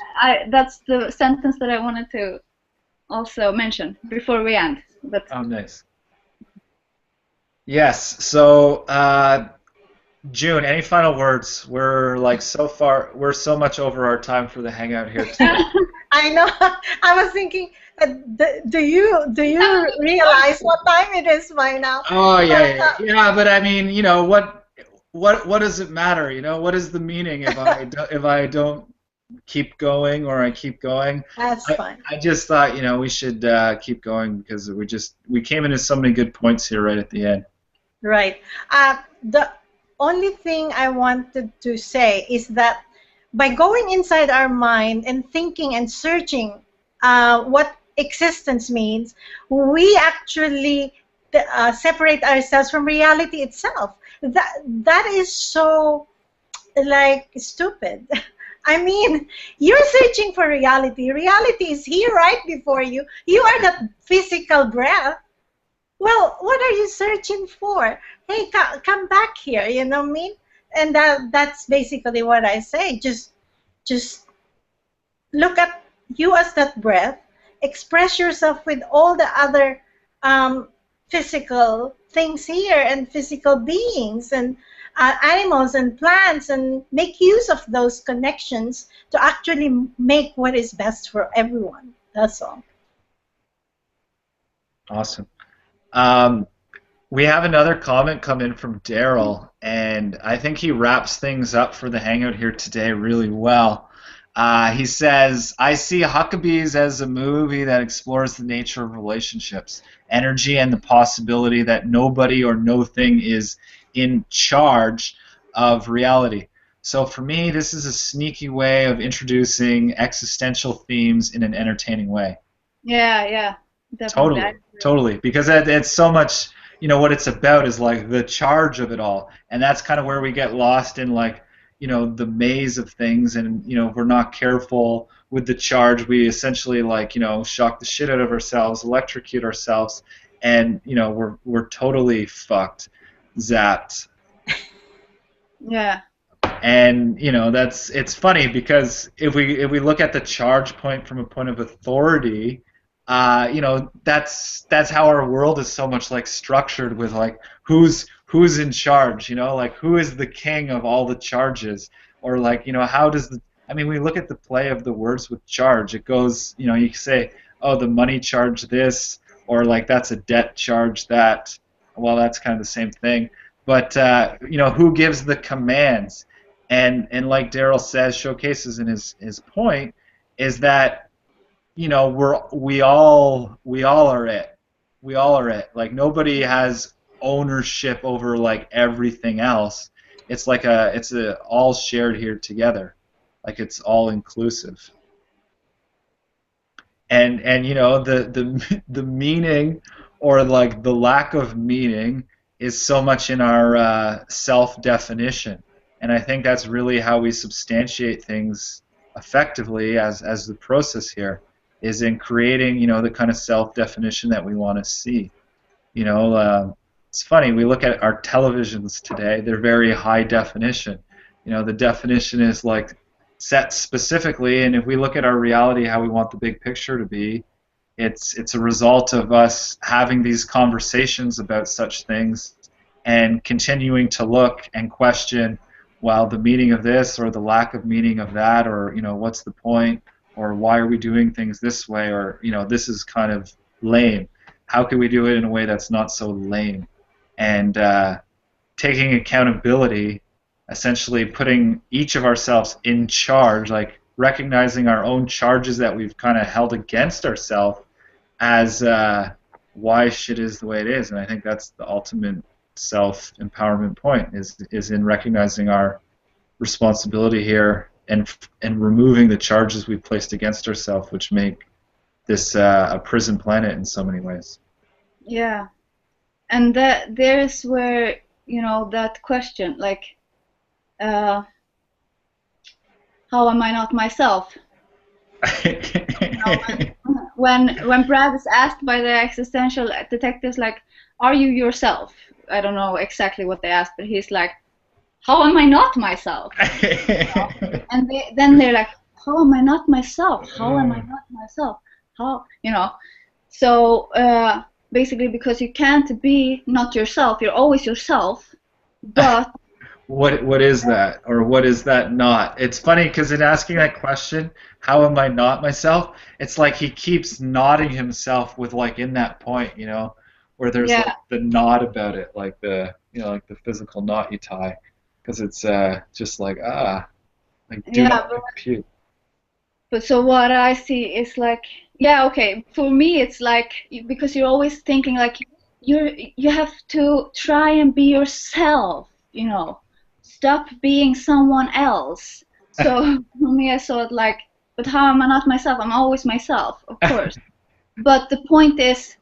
that's the sentence that I wanted to also mention before we end. But Oh, nice. Yes. So, June, any final words? We're like we're so much over our time for the hangout here today. I know. I was thinking, do you realize what time it is by now? Oh But, yeah. Yeah. But I mean, what does it matter? What is the meaning if I don't keep going or I keep going? that's fine. I just thought, we should keep going because we came into so many good points here right at the end. Right. The only thing I wanted to say is that by going inside our mind and thinking and searching what existence means, we actually separate ourselves from reality itself. That is so like stupid. I mean, you're searching for reality. Reality is here right before you. You are that physical breath. Well, what are you searching for? Hey, come back here, you know what I mean? And that's basically what I say. Just look at you as that breath, express yourself with all the other um, physical things here and physical beings and animals and plants, and make use of those connections to actually make what is best for everyone. That's all. Awesome. Um, we have another comment come in from Daryl, and I think he wraps things up for the Hangout here today really well. He says, I see Huckabees as a movie that explores the nature of relationships, energy, and the possibility that nobody or no thing is in charge of reality. So for me, this is a sneaky way of introducing existential themes in an entertaining way. Yeah, yeah, definitely. I Totally, agree. totally. Because it's so much, what it's about is like the charge of it all. And that's kind of where we get lost in like, the maze of things. And, if we're not careful with the charge, we essentially like, shock the shit out of ourselves, electrocute ourselves, and, we're totally fucked, zapped. Yeah, And it's funny because if we look at the charge point from a point of authority, that's how our world is so much like structured with like who's in charge, like who is the king of all the charges, or like how does we look at the play of the words with charge. It goes, you can say, oh, the money charge this, or like that's a debt charge that. Well, that's kind of the same thing, but who gives the commands? And like Daryl says, showcases in his point, is that we all are it. We all are it. Like nobody has ownership over like everything else. It's like it's all shared here together. Like it's all inclusive. And the the meaning, or like the lack of meaning, is so much in our self definition. And I think that's really how we substantiate things effectively as the process here is in creating the kind of self definition that we want to see. It's funny, we look at our televisions today, they're very high definition. The definition is like set specifically, and if we look at our reality, how we want the big picture to be, it's a result of us having these conversations about such things and continuing to look and question, well, the meaning of this or the lack of meaning of that, or what's the point, or why are we doing things this way, or this is kind of lame. How can we do it in a way that's not so lame? And taking accountability, essentially putting each of ourselves in charge, like recognizing our own charges that we've kind of held against ourselves as why shit is the way it is. And I think that's the ultimate self-empowerment point, is in recognizing our responsibility here and removing the charges we've placed against ourselves, which make this a prison planet in so many ways. yeah. And there's where, that question, like, uh, how am I not myself? When Brad is asked by the existential detectives, like, are you yourself? I don't know exactly what they asked, but he's like, how am I not myself? And then they're like, how am I not myself? How am I not myself? How, So basically, because you can't be not yourself, you're always yourself, but What is that, or what is that not? It's funny because in asking that question, how am I not myself? It's like he keeps nodding himself with like in that point, where there's yeah, like the knot about it, like the like the physical knot you tie, because it's just like like do yeah. not compute. But so what I see is like, yeah, okay. For me, it's like because you're always thinking like you have to try and be yourself, stop being someone else. So for me, I saw it like, but how am I not myself? I'm always myself, of course. But the point is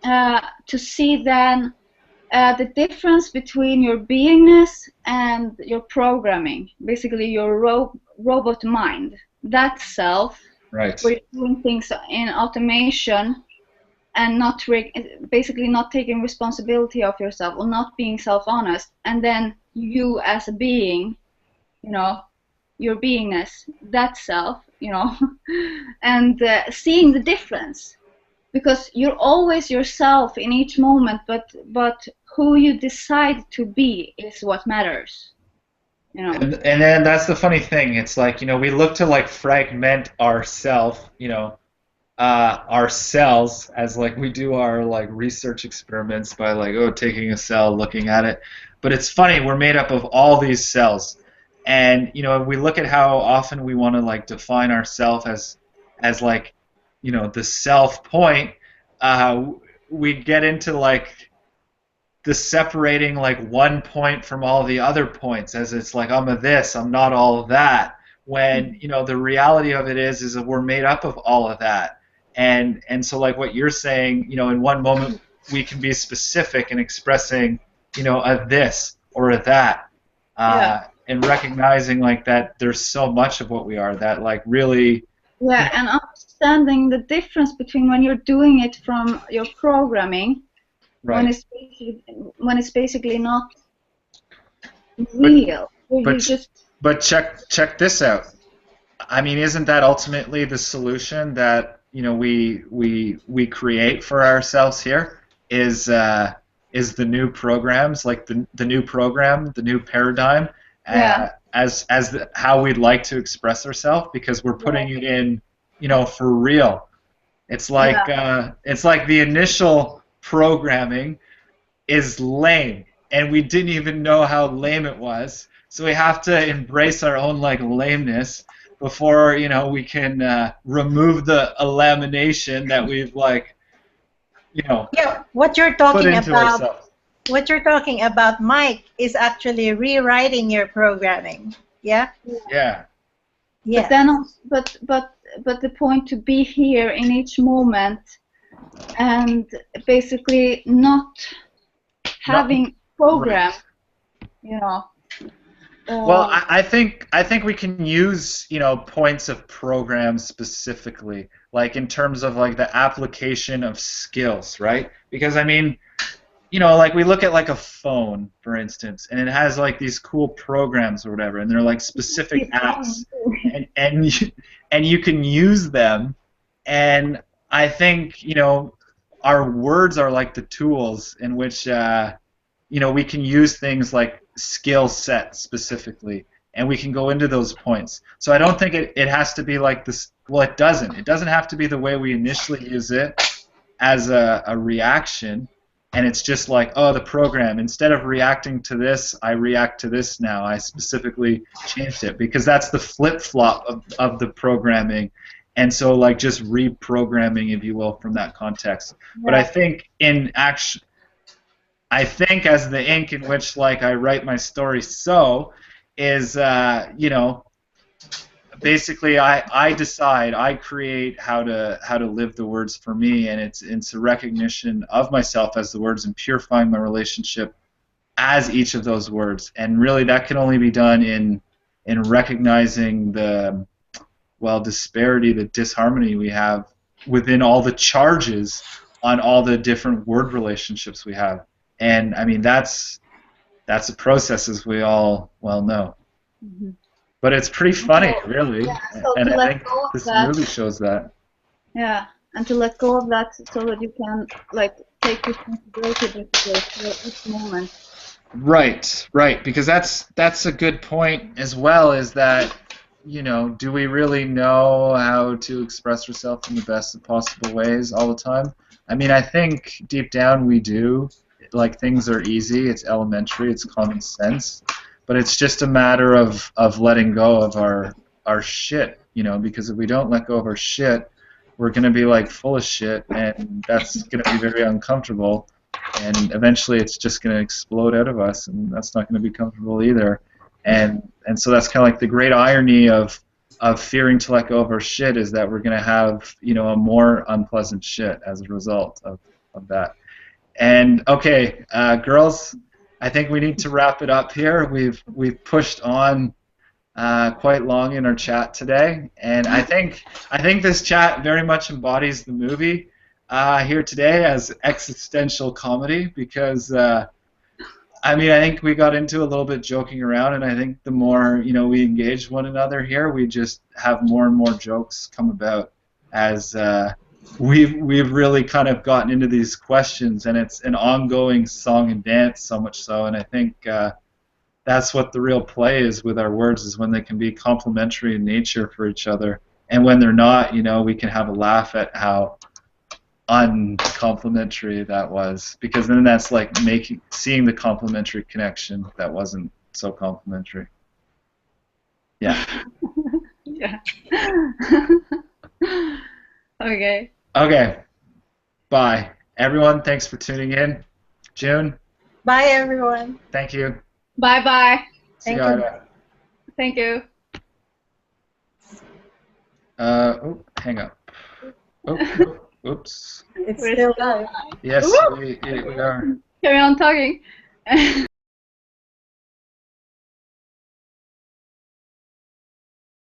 to see then the difference between your beingness and your programming, basically your robot mind, that self, Right. where you're doing things in automation, and basically not taking responsibility of yourself or not being self-honest, and then you as a being, you know, your beingness, that self, you know, and seeing the difference, because you're always yourself in each moment, but who you decide to be is what matters, you know. And then that's the funny thing. It's like, we look to like fragment ourself, our cells, as like we do our like research experiments by like, oh, taking a cell, looking at it. But it's funny, we're made up of all these cells. And we look at how often we want to like define ourselves as like, the self point. We get into like the separating like one point from all the other points, as it's like, I'm a this, I'm not all of that, when the reality of it is that we're made up of all of that. And so like what you're saying, in one moment we can be specific in expressing a this or a that, and recognizing like that there's so much of what we are that like really, and understanding the difference between when you're doing it from your programming, right. when it's basically not real. But check this out. I mean, isn't that ultimately the solution that we create for ourselves here? Is the new programs, like the new program, the new paradigm, as how we'd like to express ourselves, because we're putting it in, for real. It's like the initial programming is lame, and we didn't even know how lame it was. So we have to embrace our own like lameness before we can remove the lamination that we've like what you're talking put into about. ourselves. What you're talking about, Mike, is actually rewriting your programming. Yeah. Yeah. Yeah. But then, but the point to be here in each moment, and basically not having program, Well, I think we can use points of programs specifically, like in terms of like the application of skills, right? Because I mean, like we look at like a phone, for instance, and it has like these cool programs or whatever, and they're like specific apps, and you can use them, and I think our words are like the tools in which we can use things like skill set specifically, and we can go into those points. So I don't think it has to be like this. Well, it doesn't. It doesn't have to be the way we initially use it as a reaction, and it's just like, oh, the program, instead of reacting to this, I react to this now. I specifically changed it because that's the flip-flop of the programming. And so like just reprogramming, if you will, from that context. Yeah. But I think as the ink in which like I write my story is basically I decide, I create how to live the words for me, and it's a recognition of myself as the words and purifying my relationship as each of those words. And really that can only be done in recognizing the disparity, the disharmony we have within all the charges on all the different word relationships we have. And I mean that's a process, as we all well know. Mm-hmm. But it's pretty funny, really. Yeah, so and I think this movie shows that. Yeah, and to let go of that so that you can like take responsibility for each moment. Right, because that's a good point as well, is that do we really know how to express ourselves in the best of possible ways all the time? I mean, I think deep down we do. Like, things are easy, it's elementary, it's common sense, but it's just a matter of letting go of our shit, because if we don't let go of our shit, we're going to be like full of shit, and that's going to be very uncomfortable, and eventually it's just going to explode out of us, and that's not going to be comfortable either. And so that's kind of like the great irony of fearing to let go of our shit, is that we're going to have a more unpleasant shit as a result of that. And okay, girls, I think we need to wrap it up here. We've pushed on quite long in our chat today, and I think this chat very much embodies the movie. here today as existential comedy because I mean I think we got into a little bit joking around, and I think the more we engage one another here, we just have more and more jokes come about as we've really kind of gotten into these questions, and it's an ongoing song and dance so much so, and I think that's what the real play is with our words, is when they can be complementary in nature for each other, and when they're not, we can have a laugh at how uncomplimentary that was, because then that's like seeing the complementary connection that wasn't so complimentary. Yeah. Yeah. Okay. Okay. Bye, everyone. Thanks for tuning in. June, Bye, everyone. thank you. Bye bye. See Thank you. you. Thank you. Oh, hang up. Oh, oops. It's We're still still live. Yes, Woo! we are. Carry on talking.